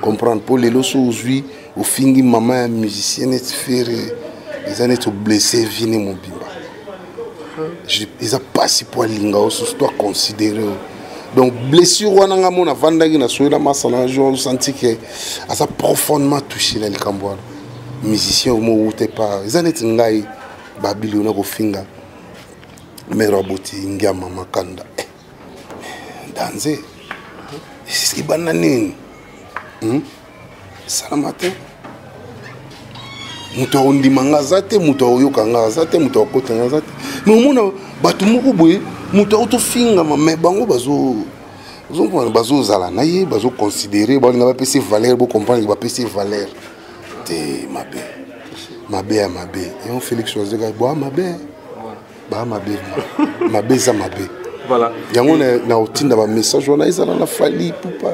comprendre pour les loso aujourd'hui au fingi maman musicienne et faire les années to blessé vini mon bimba ils a pas si pour linga aussi toi considérer donc blessure wana nga mona vandaki na soela masana jo senti que asa profondément touché le cambois musicien mo outé pas les années ngai babili na ko finga mais roboti ngia mama kanda danser c'est qui banane salamate muto ondi mangazate muto oyoka ngazate muto okota ngazate mais omona batu moko boye muto auto finga mais bango bazo zala na ye bazo considérer ba nga ba pesi valeur bo comprendre ba pesi valeur te mabe et on Félix Choisega boa mabe ba mabe za mabe voilà yango na otinda ba message wana ezala na fali pupa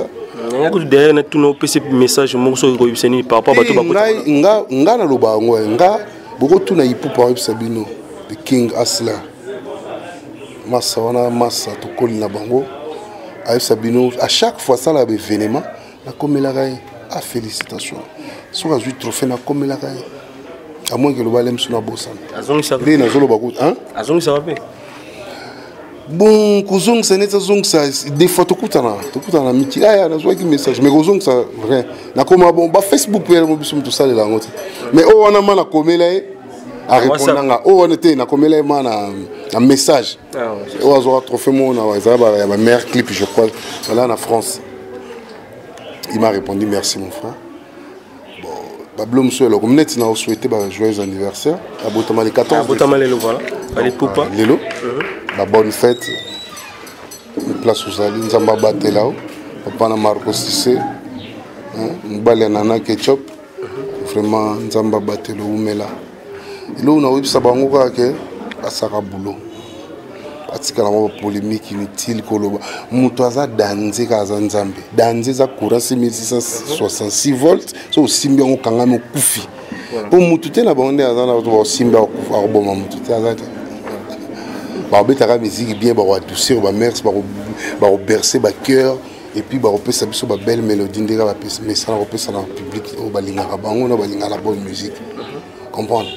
nga ko derrière na tout no pesi message mo so ko yibseni par rapport bato nga na loba ngo nga boko tuna ipupa websa bino the king asla massa wana massa to kolina bango ayebsa bino à chaque fois ça la événement na komelaka ye ah félicitations so azwi trophée na komelaka ye à moins que le balem suna bosan azongisa na zolo bakut hein azongisa wapi bon kozong ça net zong ça des fois tokutana miti aya na zwa ki message mais kozong ça vrai na koma bon ba Facebook pe mo bisum to sale la ngoti mais o wana mana komela ye a répondre nga o wana te na komela mana un message o azo trophée mo na wa ya ba meilleur clip je crois là en France il m'a répondu merci mon frère. Pablo Moussouelo, comme net, nous souhaité un joyeux anniversaire. À Botama les 14. À Botama les voilà. Allez Poupa. Lélo. La bonne fête. Une place aux Alines, Nzamba Batela. Papa na Marco Cissé. Mbale Nana Ketchup. Vraiment Nzamba Batela Oumela. Et là on a eu ça bango que à Sarabulo. Particulièrement polémique inutile koloba. Mutoaza danze kaza nzambe. Danze za courant 6666 volts. So simbi on kangame kufi. Pour mutute na bande azana to simbi akufa roboma mutute azate. Ba betaka musique bien ba adoucir ba mers ba bercer ba cœur et puis ba repesa biso ba belle mélodie ndeka ba pesa mais ça repesa dans le public au balinga bango na balinga la bonne musique. Comprendre?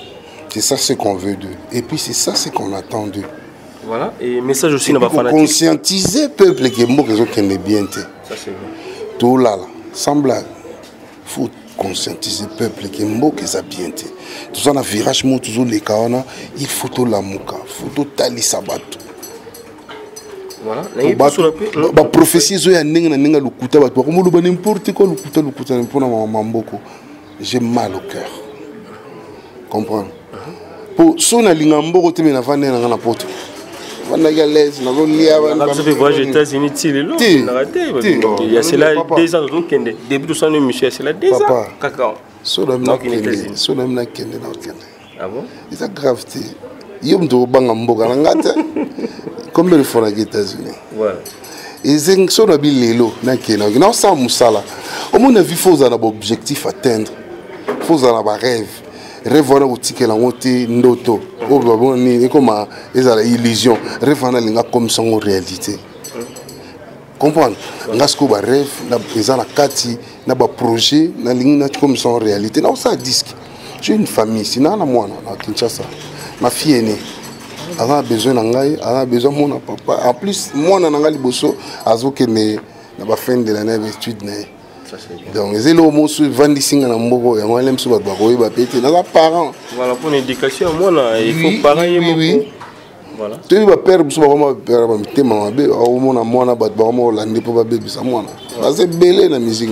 C'est ça ce qu'on veut d'eux. Et puis c'est ça ce qu'on attend d'eux. Voilà, et message aussi dans ma fanatique. Conscientiser le peuple qui est mort, qui est bien. Ça c'est vrai. Tout là, sans blague. Il faut conscientiser le peuple qui est mort, qui est bien. Tout ça, dans le virage, toujours les cas, il faut tout la mouka, il faut tout tali sabat. Voilà, la prophétie, il y a n'importe quoi, j'ai mal au cœur. Comprends? Pour son alingambo, tu me l'as fait dans la porte. Il y a cela 2 ans, début de son émission, c'est là 2 ans. Papa, c'est grave. Combien de fois aux États-Unis? Et c'est ce qu'on a vu l'élo. Non, ça, Moussala. Au moins, on a vu qu'il faut un objectif à atteindre. Il faut un rêve. Rêve on a aussi que la montée ndoto oh bon ni comme ezala illusion rêve on a linga comme son réalité comprendre ngasko ba rêve na ezala kati na ba projet na linga comme son réalité na ça disque j'ai une famille sinon na moi na Kinshasa ma fille aînée elle a besoin d'angai elle a besoin mon papa en plus moi na ngali bosso azoke ne na ba fin de l'année étude ne. Donc, les élèves ont vendu des na mboko et moi, les gens ont parents. Voilà, pour l'éducation, il faut pareil. Oui. Voilà. Tu vas perdre, tu vas perdre, tu vas c'est belé la musique.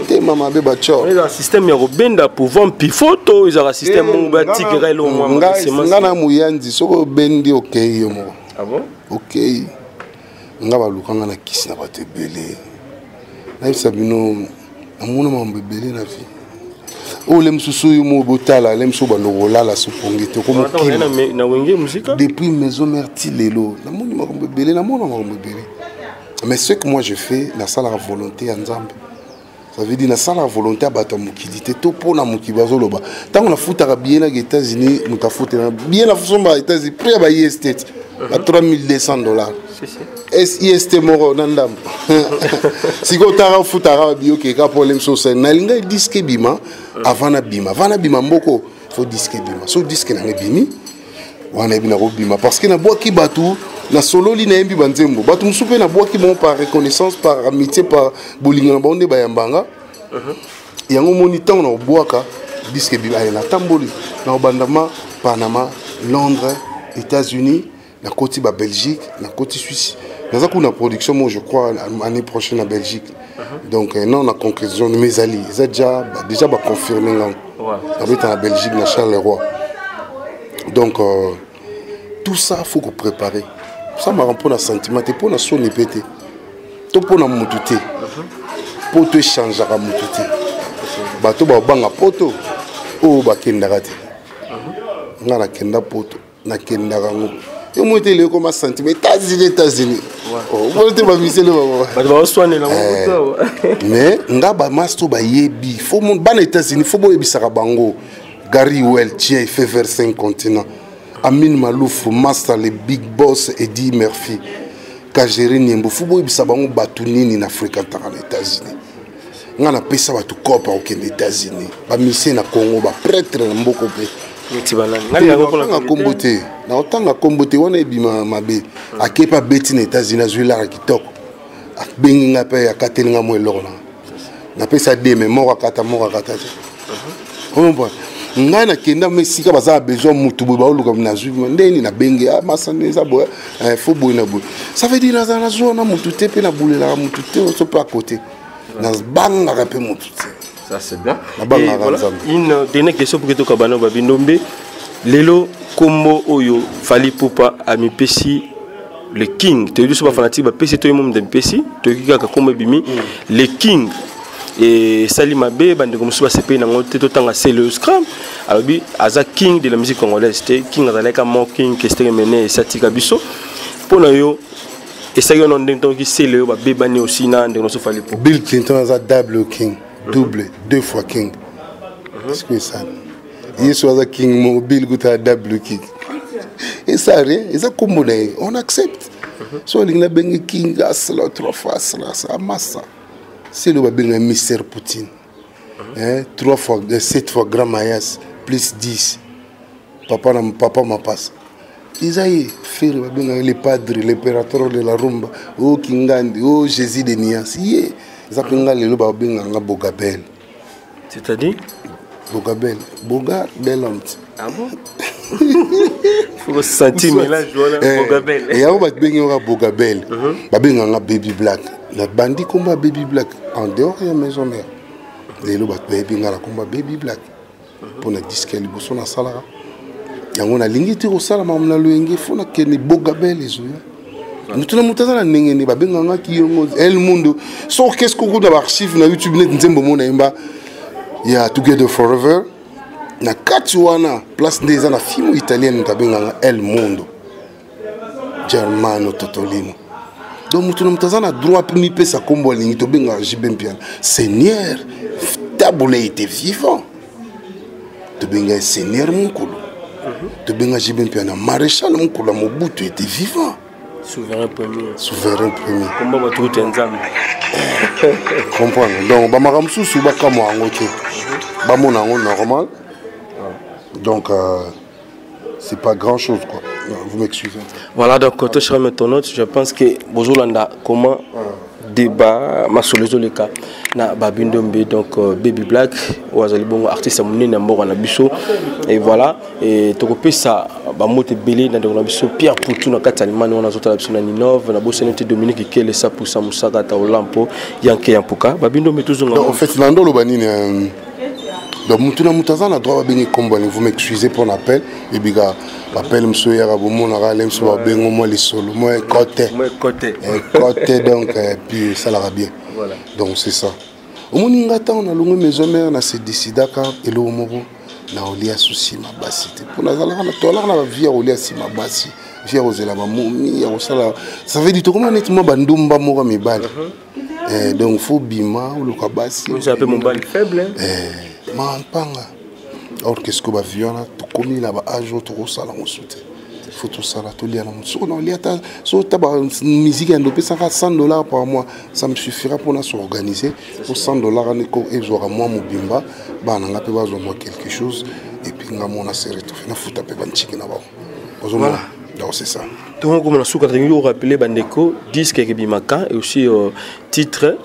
Tu vas perdre. Un système Benda pour vendre puis photo, ils ont un système Moubatik Relo. Ngana Mouyandi, so bendi ok. Ah bon? Ok. Ngaba lukanga na kisi na bate belé. na sabino amuna mambebele na vie o lem susu yo botala lem so banogola la supongete comme na wenge musique depuis maison merti lelo na moni mambebele na mona mambebele mais ce que moi je fais la salle à volonté en Nzambe ça veut dire la salle à volonté à bato mukilité to pona mukibazo loba tant on a foutara bien aux États-Unis muta foutera bien la façon aux États-Unis près à estate à $3,200 SIST moro nandam si ko tara foutara bio ke ka problème so c'est na linga disque bima avant na bima mboko faut disque bima so disque na bimi wana bina ko bima parce que na boki batu na solo li na yembi banzembo batu musupe na boki bon par reconnaissance par amitié par bolinga na bonde bayambanga yango moni temps na boaka disque bima na tamboli na bandama Panama Londres États-Unis na côté ba Belgique na côté Suisse dans une production moi je crois l'année prochaine en Belgique donc non la conclusion de mes alliés ça déjà ba confirmer là avec en Belgique na Charleroi donc tout ça faut qu'on prépare ça m'a rempli un sentiment pour na sonner pété to pour na mututé pour te changer à mututé bato ba banga poto o ba kendara te ngala kenda poto na kendara ngo et moi je comme un sentiment États-Unis oh moi te ba misele ba soigner la mais ngaba masto ba yebi faut mon ban États-Unis faut bo yebisaka bango Gary Weltier fait vers 5 continents Amin Malouf master les big boss Eddie Murphy Kajeri Niembo faut bo yebisaka bango batunini na Afrique en États-Unis ngana pesa batu kopa aux États-Unis ba misé na Congo ba prêtre na mboko pe na kombote na otanga kombote wana ebima mabe akepa beti na États-Unis azwila kitoko abenginga pe akatelinga mo eloko na pesa deme moko akata on ngana kenda mesika baza besoin mutu bo baoluka na zwi ndeni na benge masane bo fo bo na bo ça veut dire na zona mutu te pe na bulela mutu te on se pas à côté na banga rapé mutu te. Ça c'est bien. Et voilà, une dernière question pour que tu kabano babinombe. Lelo kombo oyo fali pupa ami pesi le king. Tu es juste pas fanatique ba pesi to yom de pesi. Tu kika kombo bimi le king. Et Salima B bande comme ça c'est payé dans tout temps c'est le scrum. Alors bi aza king de la musique congolaise. C'était king azaleka mo king que c'était mené satika biso. Pour yo et ça yon ndento ki c'est le ba bebani aussi na ndeno so fali pupa. Bill Clinton aza double king. Double, 2 fois king. C'est quoi ça? Il soit king mobile, double king. Et ça, comme on accepte. So, il y a un king, 3 fois, ça masse. C'est le mystère Poutine. 3 fois, 7 fois Grand Mayas, plus 10. Papa m'a passe. Isaïe, faire les padres, l'impérateur de la rumba, oh Kingandi, oh Jésus de Nias. Bogabel. C'est-à-dire Bogabel. Bogar Belant. Ah bon? Il faut se sentir mélange Bogabel. Et on va bien Bogabel. Babenganga Baby Black. La bandit combat Baby Black en dehors de la maison mère. Les lots baby ngala combat Baby Black. Pour na disque les bossons na salara. Yango na lingiti au sala mamna luenge fona kene Bogabel les oya. Nous sommes tous les nengeni babenganga kiyongo El Mundo. So qu'est-ce qu'on a archive na YouTube net nzembo mona imba. Ya Together Forever. Na Katuana place des ana film italien tabenganga El Mundo. Germano Totolino. Donc nous sommes tous na droit pour mi pesa kombo lingi to benga jibempian. Seigneur, tabule était vivant. To benga Seigneur Mukulu. To benga jibempian maréchal Mukulu Mobutu était vivant. Souverain premier. Souverain premier. Comment va tout ensemble? Comprendre. Donc, bamaramsu suba kamo angote. Bamona on normal. Donc, c'est pas grand chose quoi. Vous m'excusez. Voilà donc quand je remets ton note, je pense que Bozolanda comment débat ma solution le cas na babindombe donc Baby Black wazali bongo artiste munene na mboka na biso et voilà et tokopé ça ba mote belé na ndeko na biso Pierre Poutou na katalimani wana zota la biso na Ninove na bosenete Dominique Kele ça pour ça musaka ta olampo yanke yampuka babindombe toujours en fait nando lo banini Donc mutuna mutaza na droit bengi kombo vous m'excusez pour l'appel et biga appel monsieur ya bomo na rale monsieur ba bengo moi les solo moi côté donc puis ça la va bien. Voilà. Donc c'est ça. Au moni ngata on a longo maison mère na se décida ka elo moko na olia souci ma basi te pour na zala na tola na vie olia si ma basi vie ozela ba momi ya osala ça veut dire comment nettement bandumba moko mibali. Donc faut bima ou le kabasi. C'est un peu mon bal faible. Panga. Or qu'est-ce que va viola to komi la ba ajo to sala mo soute. Faut tout ça là to lia na mo so non lia ta so ta ba musique en dopé ça $100 par mois, ça me suffira pour nous s'organiser pour $100 ne ko ezora moi mo bimba ba na ngape ba zo moi quelque chose et puis nga mona serre to na futa pe ban chiki na ba. Voilà. Donc c'est ça. Donc comme on a sous-catégorie rappelé bandeko disque et bimaka et aussi titre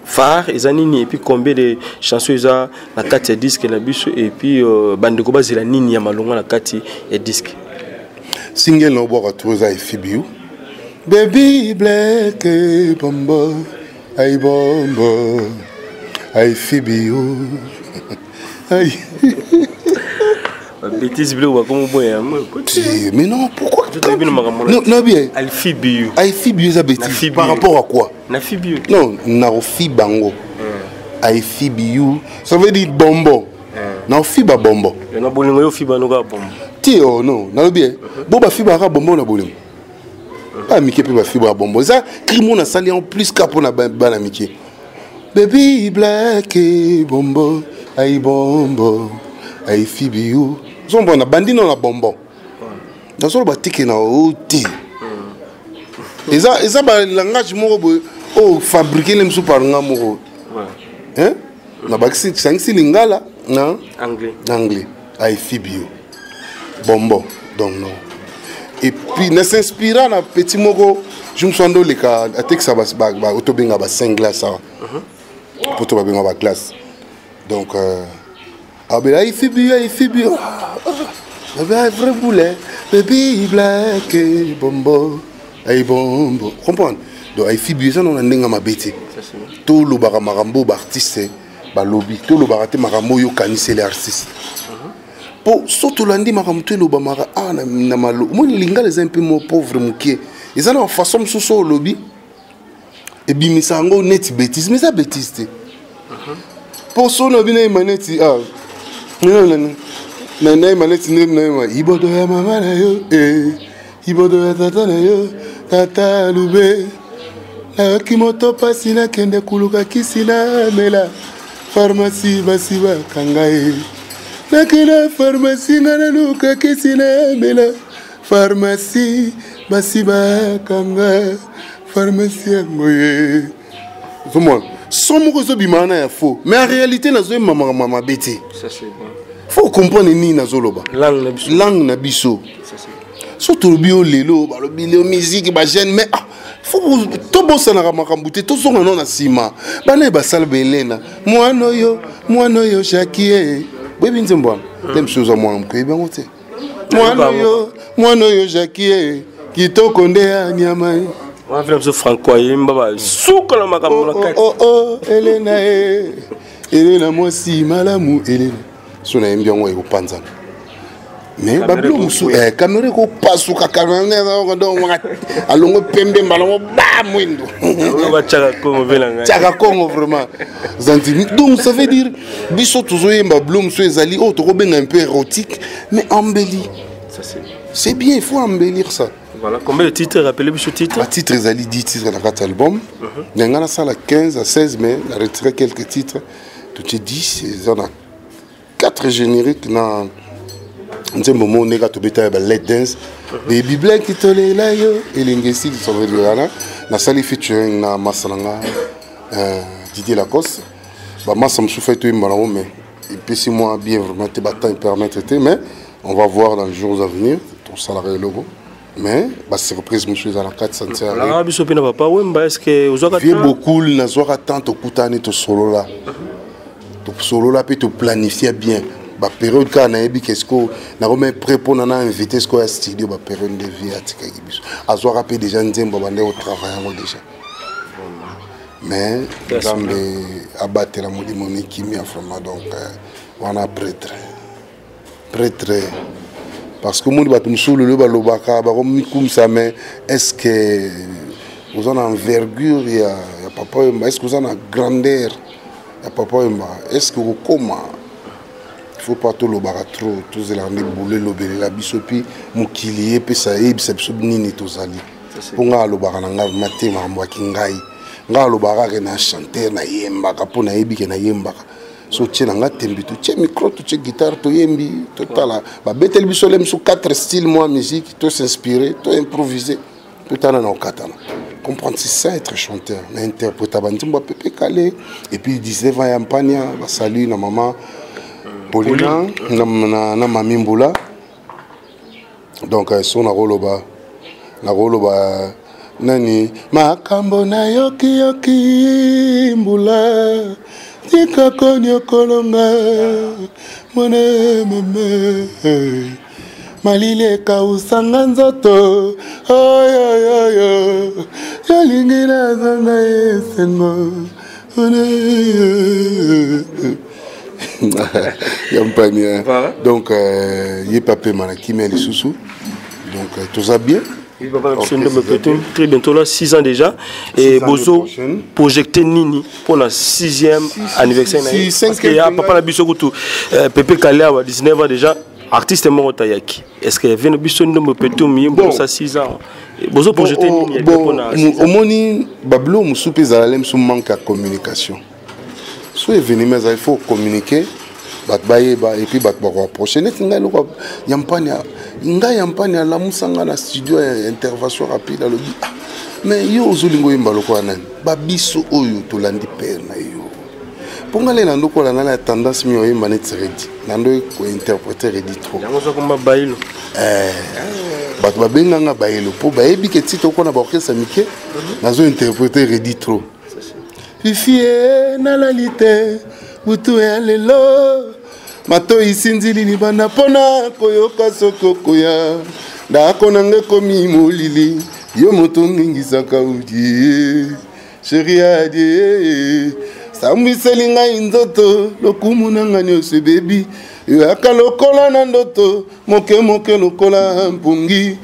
phare et puis combien de chansons ils ont la carte et disque et puis bandeko base la nini ya malonga la carte et disque single no boka tuza ifibiu baby black bombo ay bombo ay fibiu ay bêtise bleu ou comme bon mais non pourquoi non bien Alfibiu ça bêtise par rapport à quoi Nafibiu non na fibango Alfibiu ça veut dire bombo na fiba bombo na bolingo yo fiba no ga bombo ti oh non na bien boba fiba ga bombo na bolingo pas miki pe ba fiba bombo ça crime na sali en plus ka pour na bana miki baby black bombo ay bombo ay fibiu zombo na bandino na bombo dans le batique na oti eza ba langage moko oh fabriquer les sous par ngamoko hein na bakisi sangisi lingala na anglais ay fibiu bombo donc non et puis na s'inspira na petit moko je me suis ando le ka atek ça ba otobenga ba 5 glaces ça pour to ba benga ba classe donc ah ben il fait bien un vrai boulet baby black bombo ay bombo comprendre donc il fait bien ça on a ndenga mabete tout le bara marambo ba artiste ba lobby tout le bara te marambo yo kanise les artistes pour surtout lundi marambo tout le bamara ah na malo moi linga les un peu moins pauvre mukie ils ont une façon sous au lobby et bimisa ngo net bêtise mais ça bêtise te pour son lobby na maneti ah non maneti ne ibodo ya mama na yo ibodo ya tata na yo tata lube na kimoto pasi na kende kuluka kisina mela pharmacie basiba kangae na kena pharmacie ngana luka kisina mela pharmacie basiba kanga pharmacie ngoye comment somme ko bimana ya faux mais en réalité na zo mama beti ça c'est bon faut comprendre ni na zoloba langue na biso surtout bio lelo ba lo bio musique ba jeune mais faut to bossa na makambuté to zonga non na sima bana ba salbelena mwana yo shakie bebi nzembo dem chose moi ko ebe ngote mwana yo shakie kitoko nde anyama on va faire franco yimba souka la makambo na kati oh Elena moi si malamu Elena sona yimbi ngo eko panzana mais bablo musu caméra ko pasuka caméra donc alongo pembe malongo ba mwindo ba chaka kongo velanga chaka kongo vraiment zanti donc ça veut dire biso toujours yimba blum so ezali oh to benga un peu érotique mais embelli ça c'est bien il faut embellir ça. Voilà, combien de titres rappelez-vous ce titre? Les titres, ils ont 10 titres dans cet album. Il y en a ça à 15 à 16, mais il a retiré quelques titres. Tout est 10, il y en a 4 génériques. Dans un moment, on a tout Let Dance. Baby Black, qui te l'est là, et l'Ingesi, qui sont venus là. La salle featuring na Massalanga, Didier Lacoste. Massa me souffle tout, mais et puis si moi, bien vraiment, tes bâtons permettent, mais on va voir dans les jours à venir, ton salarié logo. Mais c'est reprise monsieur à la 4 centimes. La Arabie Saoudite n'a pas est-ce que vous avez beaucoup na zoa tant au kutani to solo là. To solo là peut te planifier bien. Ba période quand na ebi qu'est-ce que na remet prêt pour na inviter ce qu'on studio ba période de vie atika gibiso. Azoa rapide déjà nzembo bande au travail déjà. Mais dans les abattre la modimoni qui mis en format donc on a prêtre. Prêtre. Parce que moi, je suis comme ça, mais est-ce que vous avez envergure, il y a papa, est-ce que vous avez grandeur, il y a papa, est-ce que vous comment? Il ne faut pas tout le barra trop, tous les années bouler le bébé, la bisopi, moukilier, puis ça y est, c'est absolument nini tous ali. Pour nga le barra n'anga maté ma mwakingai, nga le barra na chanter na yemba, kapo na yebi ke na yemba. So tche nanga tembi tu tche micro tu tche guitare tu yembi total ba betel bisolem sous 4 styles moi musique tout s'inspirer tout improviser tout en en katana comprendre c'est ça être chanteur mais interpréter bantimba Pepe Calé et puis 19 ans yampania ba salut na maman Paulina na mami Mbula donc son na roloba nani makambo na yoki yoki Mbula tika konyo kolonga mone meme malile kausanga nzoto oyo yolingi na zanga esengo yampania donc ye pape manaki mais les sous donc tout ça bien. Très bientôt là, 6 ans déjà. Et Bozo projecté Nini pour la 6e anniversaire. Parce qu'il y a Papa Nabiso Koutou, Pepe Calé à 19 ans déjà, artiste mort Tayaki. Est-ce qu'il y avait un biso de Pepe Mieux pour ça 6 ans? Bozo projecté Nini. Au moni, Bablo Moussoupe Zalem sous manque à communication. Soit événement, il faut communiquer. Et puis prochaine yampania la musanga na studio intervention rapide à l'objet mais yo ozulingo imbaloko nani babiso oyo to landi père na yo ponga le nando ko la tendance mi oyimba net ready nando ko interpréter ready trop yango so komba bailo bato babenganga bailo po bayebi ke tito ko na ba orchestre mike nazo interpréter ready trop fifie na la lité butu ya lelo mato isinzili libanda pona koyoka sokokoya ndako nange komi molili yo moto ngingisaka udi chéri adie sambwiseli ngai nzoto lokumu nanga nyonso bebi yoyaka lokola na ndoto moke moke lokola mpungi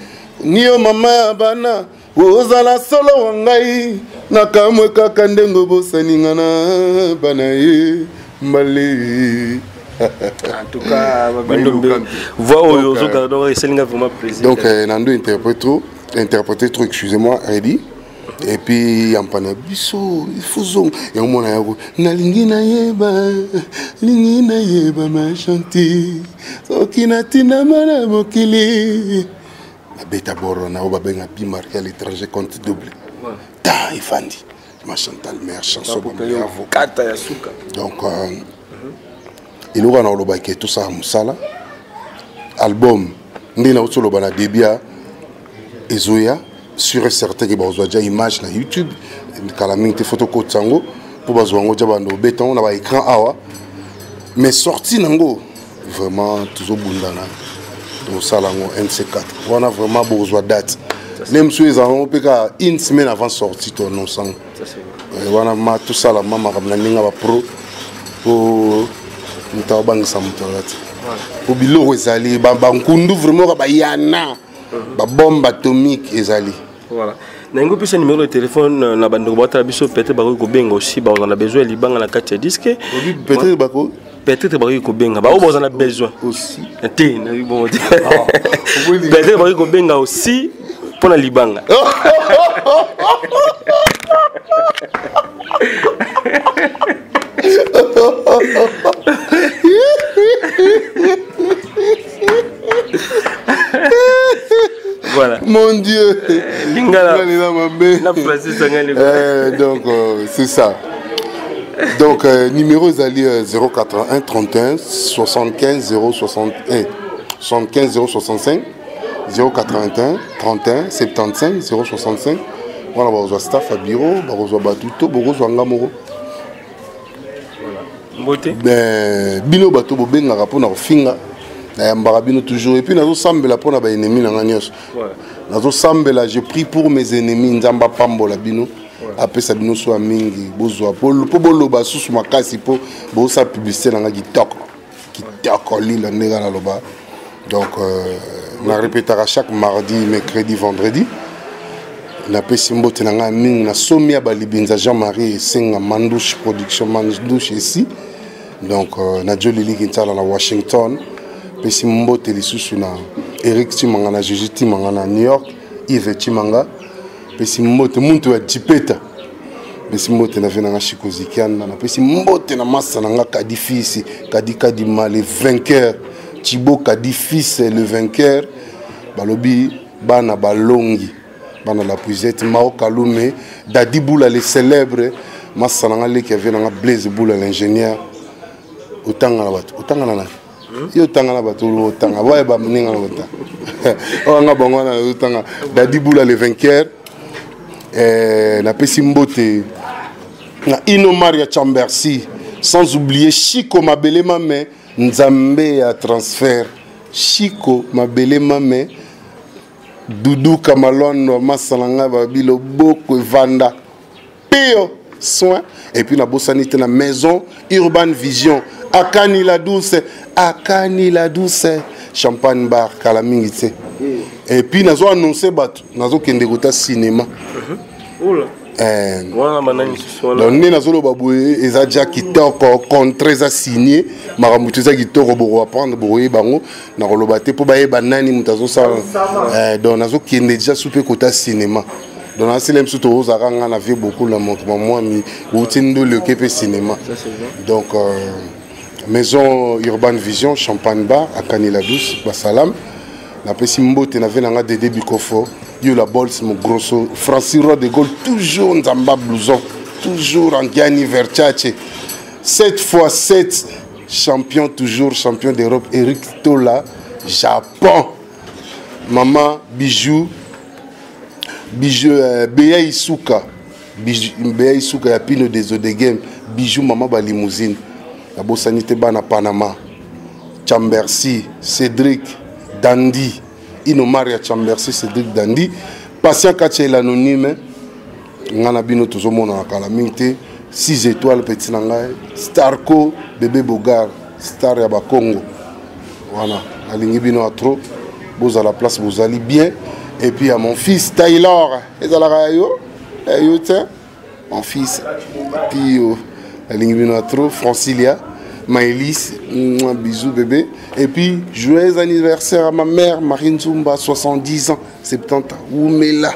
niyo mama ya bana ozala solo wa ngai nakamwe kaka ndengo bosaninga na bana ye mbale. En tout cas, donc Nando interpréter trop, excusez-moi, Ready. Et puis Yampana biso, il faut zong. Et au moins nalingi na yeba ma chanti. Sokina tina mana mokili. La beta borona oba benga bi marqué à l'étranger compte double. Ta ifandi. Ma Chantal mère chanson kata ya suka. Donc il aura dans le baquet tout ça musala album ndina otolo bana debia ezoya sur certain que bazwa déjà image na YouTube kala mingi photo ko tsango pour bazwa ngo jabando béton na ba écran awa mais sorti nango vraiment toujours bundana donc ça lango NC4 on a vraiment besoin date même si ils ont peka une semaine avant sortie ton non sang on a ma tout ça la mama comme na ninga ba pro pour Ntabang Samtorati. Pour Bilo Ezali, Bankundu vraiment Bayana, bombe atomique Ezali. Voilà. N'engo plus un numéro de téléphone na bande boîte à biso peut-être bako ko benga aussi ba on a besoin libanga na carte disque. Peut-être bako. Peut-être bako ko benga ba on a besoin aussi. Té na bon. Peut-être bako ko benga aussi pour la libanga. Voilà. Mon Dieu. Lingala. Donc c'est ça. Donc numéro Zali 081 31 75 061 75 065 081 31 75 065. Voilà, on va staff à bureau, on va batuto, on va ngamoro. Ben bino bato bobenga rapona finga na mbarabino toujours et puis nazo sambela pona ba ennemi na nganyos. Nazo sambela je prie pour mes ennemis nzamba pambola bino après ça bino so mingi bozwa po bolo ba susu makasi po bo sa publicité na ngaki tok. kitoko lila ndenge naloba. Donc on répétera chaque mardi, mercredi, vendredi. Na pesi mbote na nga mingi na somi ya balibinza Jean-Marie Senga Mandouche production Mandouche ici. Donc na Jolili Kintala na Washington. Pesi mbote lisusu na Eric Timanga na Gigi Timanga na New York, Yves Timanga. Pesi mbote muntu ya Jipeta. Pesi mbote na vena nga Chikozikiana na pesi mbote na massa na nga Kadifisi, Kadima le vainqueur. Thibaut Kadifis le vainqueur. Balobi bana balongi. Bana la puisette Mao Kalume, Dadi Boula le célèbre, Massananga le qui avait Blaise Boula l'ingénieur. Otanga na bato, otanga na. Yo tanga na bato, otanga. Wa ba mninga na bota. Anga bongo na otanga. Dadi Boula le vainqueur. Na pesi mbote na Ino Maria Chambersi, sans oublier Chico Mabele Mame, Nzambe à transfert. Chico Mabele Mame. Doudou Kamalon, Massalanga, Babilo, Boko, Vanda, Pio, soin. Et puis la bossanité, la maison, Urban Vision, Akani la douce, Champagne Bar, Kalamingité. Et puis nous avons annoncé, nous avons fait cinéma. Donc nous avons déjà quitté encore contrat signé. Maramutuza kitoko boro apprendre boroye bango na kolobate po baye banani mutazo sa donc nazo kende déjà soupe kota cinéma donc na selem suto ozaranga na vie beaucoup la montre moi mi utindo le kepe cinéma donc maison Urban Vision Champagne Bar à Kanila Douce Basalam na pesi mbote na venanga Dédé Bikofo yo la bols mon grosso Francis Roy de Gaulle toujours Nzamba blouson toujours en Gianni Versace 7 fois 7 champion, toujours champion d'Europe, Eric Tola, Japon. Maman, bijou, Béa Isuka, Béa Isuka, Yapino des Odegem, bijou, maman, ba limousine. La Bossanité Bana Panama, Chambersi, Cédric, Dandy, Ino Maria Chambersi, Cédric Dandy, Patient Katia l'anonyme, Ngana Bino Tozomona na Calamité. 6 étoiles petit nangai Starco bébé Bogar star ya ba Congo voilà alingi bino a trop vous à la place vous allez bien et puis à mon fils Taylor et à la yo tiens mon fils puis alingi bino a trop Francilia Maëlys bisous bébé et puis joyeux anniversaire à ma mère Marine Zumba 70 ans 70 ans Oumela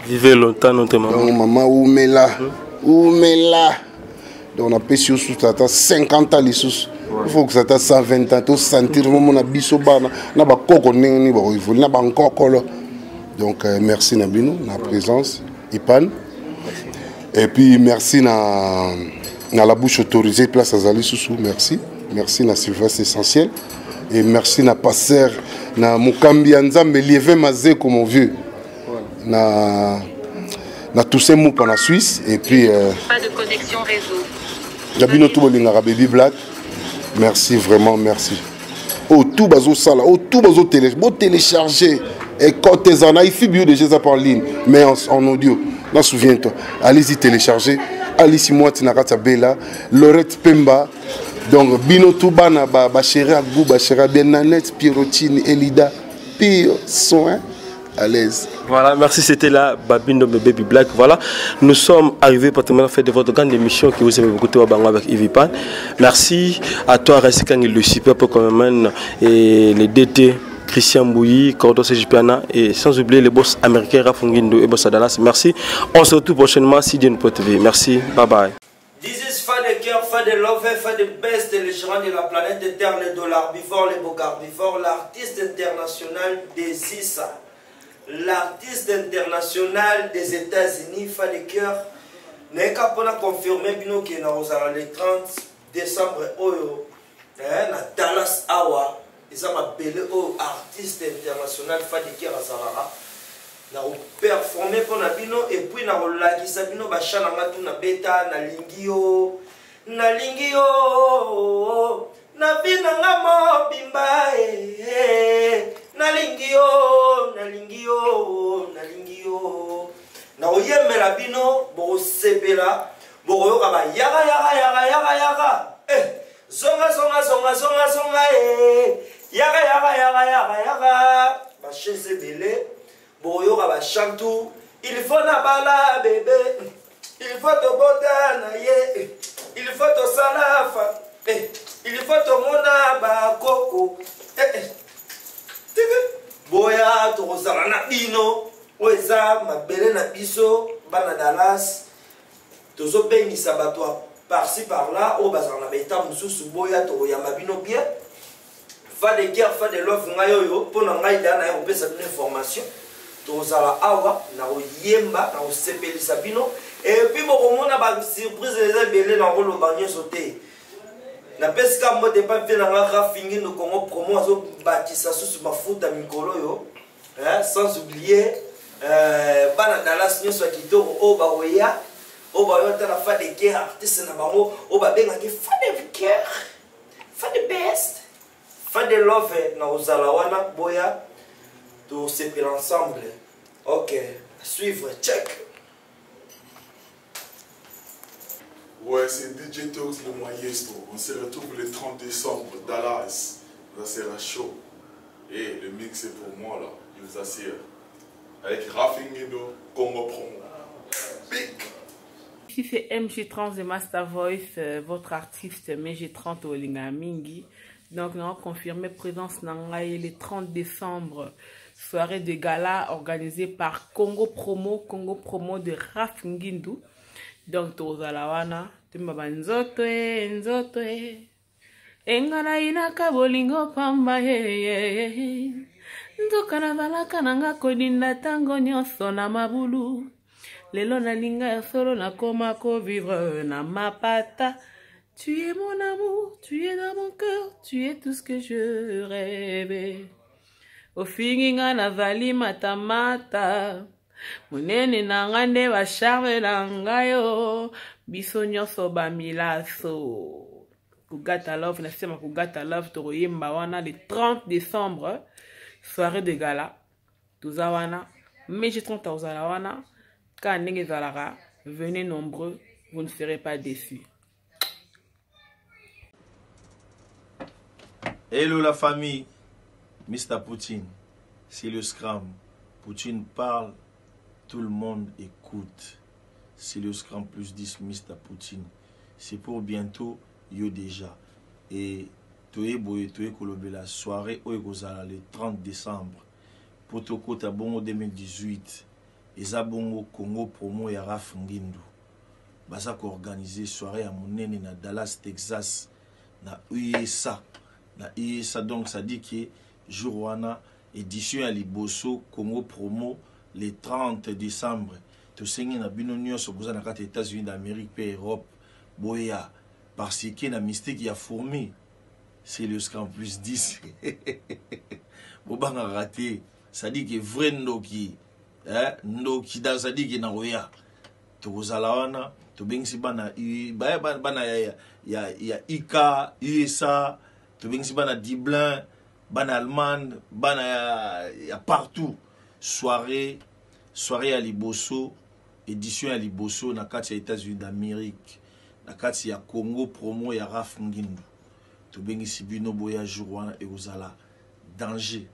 vivez longtemps notre maman maman Oumela Oumela. Donc on a payé sur 50 ans les sous. Il faut que ça t'a 120 ans, tout sentir mon abisoba na ba koko ni ba il na ba encore là. Donc merci Nabino na présence Ipan. Et puis merci na la bouche autorisée place Azali Soussou, merci. Merci na Sylvestre Essentiel et merci na passer na Mukambi Nzambe Lieve Mazé comme mon vieux. Na tous ces mots pendant la Suisse et puis pas de connexion réseau. Gabino Toubolinga Baby Black. Merci vraiment merci. Oh tout bazo sala, oh tout bazo télécharger et quand tes en il fait bio déjà en ligne mais en audio. Non souviens-toi. Allez-y télécharger. Alice moi Tinakata Bella, Lorette Pemba. Donc Bino Toubana ba chéri Agou ba chéri Benanette Pirotine Elida Pio soin à l'aise. Voilà, merci, c'était là Babindo Baby Black. Voilà, nous sommes arrivés pratiquement à la fin de votre grande émission que vous avez écouté avec Ivipan. Merci à toi, Ressikang le super comme même et les DT Christian Bouilly, Cordo Sejipiana et sans oublier les boss américains Rafungindo et Boss Adalas. Merci. On se retrouve prochainement si Dieu nous peut TV. Merci, bye bye. This is fan de cœur, fan de love, fan de best, les gérants de la planète Terre, les dollars before, les bogards before, l'artiste international des ISA. L'artiste international des États-Unis, fan de cœur, n'est qu'à confirmer bino qui est le 30 décembre oyo, na Dallas Awa, ils ont appelé au artiste international fan de cœur à Zalara. Na performer pour na bino et puis na rolakisa bino bachana ngatu na beta na lingio na bina ngamo bimba na lingio na oyemela bino bo sepela bo yoka ba yaga zonga zonga zonga zonga zonga yaga yaga yaga yaga yaga ba chaise belé boyoka ba chantou il faut na bala bébé il faut te boda na ye il faut te salafa il faut te mona ba koko boya to kozala na bino oeza mabele na biso bana Dallas tozo bengisa bato par-ci par-là au bazala na beta mususu boya to ya mabino bien fa de guerre fa de love ngayo yo pona ngai dana ya opesa une information tozala awa na oyemba na osepelisa bino et puis bokomona ba surprise les belé na rolo banyo sauté na pesika mbote pa pe na nga fingi no Congo promo azo batisa susu mafuta mikolo yo sans oublier bana Dallas nyoso kitoko o ba oya o ba yo tala fa de guerre artiste na bango o ba benga ke fa de guerre fa de best fa de love na ozala wana boya to sepel ensemble. Ok, à suivre, check. Ouais, c'est DJ Tox le Maestro. On se retrouve le 30 décembre, Dallas. Ça sera chaud. Et le mix est pour moi là, je vous assure. Avec Rafingido, Congo Promo. Big! Ici c'est MG Trans de Master Voice, votre artiste MG30 au Lingamingi. Donc nous avons confirmé présence Nangaï le 30 décembre. Soirée de gala organisée par Congo Promo de Rafingindu. Donc, Tozalawana, Timaba Nzoto, Nzoto, Engana Inaka Bolingo Pamba, Nzokana Balaka Nanga Kodinda Tango Nyonso na Mabulu. Lelo na linga solo na koma ko vivre na mapata. Tu es mon amour, tu es dans mon cœur, tu es tout ce que je rêvais. Ofinginga na vali matamata munene nangande wa charme nangayo biso nyonso ba milaso kugata love na sema kugata love to yemba wana le 30 décembre soirée de gala tuzawana mais je 30 ozala wana ka ndenge zalara venez nombreux, vous ne serez pas déçus. Hello la famille, Mr. Poutine, c'est le Scrum. Poutine parle, tout le monde écoute. C'est le Scrum plus 10, Mr. Poutine. C'est pour bientôt, yo déjà. Et Toye Boye Toye Kolobe la soirée Oegozala le 30 décembre. Potoko Tabongo 2018. Ezabongo Congo Promo ya Rafingindu. Basako organisé soirée à Monene na Dallas, Texas. Na USA. Na USA, donc ça dit que Jourwana, édition à Liboso, Congo Promo, le 30 décembre. Tu sais, il y a des États-Unis d'Amérique et Europe. Boya, parce qu'il y a un mystique qui a fourmi. C'est le Scrum plus 10. Boba a raté. Ça dit que vrai Ndoki. Ndoki, ça dit que Naoya. Tu vois, là, tu sais, il y a Ika, USA, tu sais, il y a Dublin. Ban Allemagne, ban à partout. Soirée à Liboso, édition à Liboso, na kati ya États-Unis d'Amérique, na kati ya Congo Promo ya Rafingindu. To bengi sibino boya jourwana et ozala danger.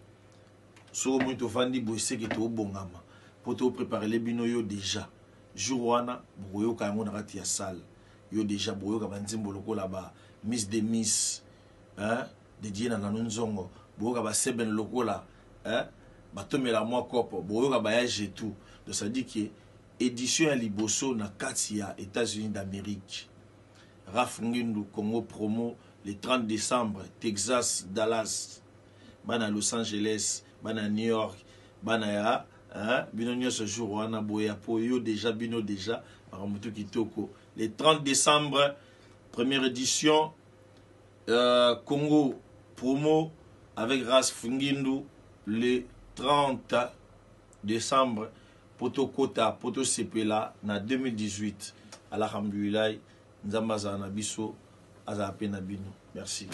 So mo to fandi boyse ke to bongama. Po to préparer les bino yo déjà. Jourwana boyo ka ngo na kati ya salle. Yo déjà boyo ka banzimbo loko là-bas. Miss de Miss, hein, de Diena na nzongo. Boyoka ba seben lokola batomela mwa kopo boyoka bayage et tout. Donc ça dit que édition à Liboso na kati ya États-Unis d'Amérique. Rafingindu Congo Promo le 30 décembre, Texas, Dallas, bana Los Angeles, bana New York, bana ya bino nyonso jour wana boya po yo déjà bino déjà baramutu kitoko. Le 30 décembre, première édition Congo Promo avec Rafingindu le 30 décembre. Poto Kota, Poto Sepela na 2018. Alhamdulillah, Nzambaza na biso, Azapena bino. Merci.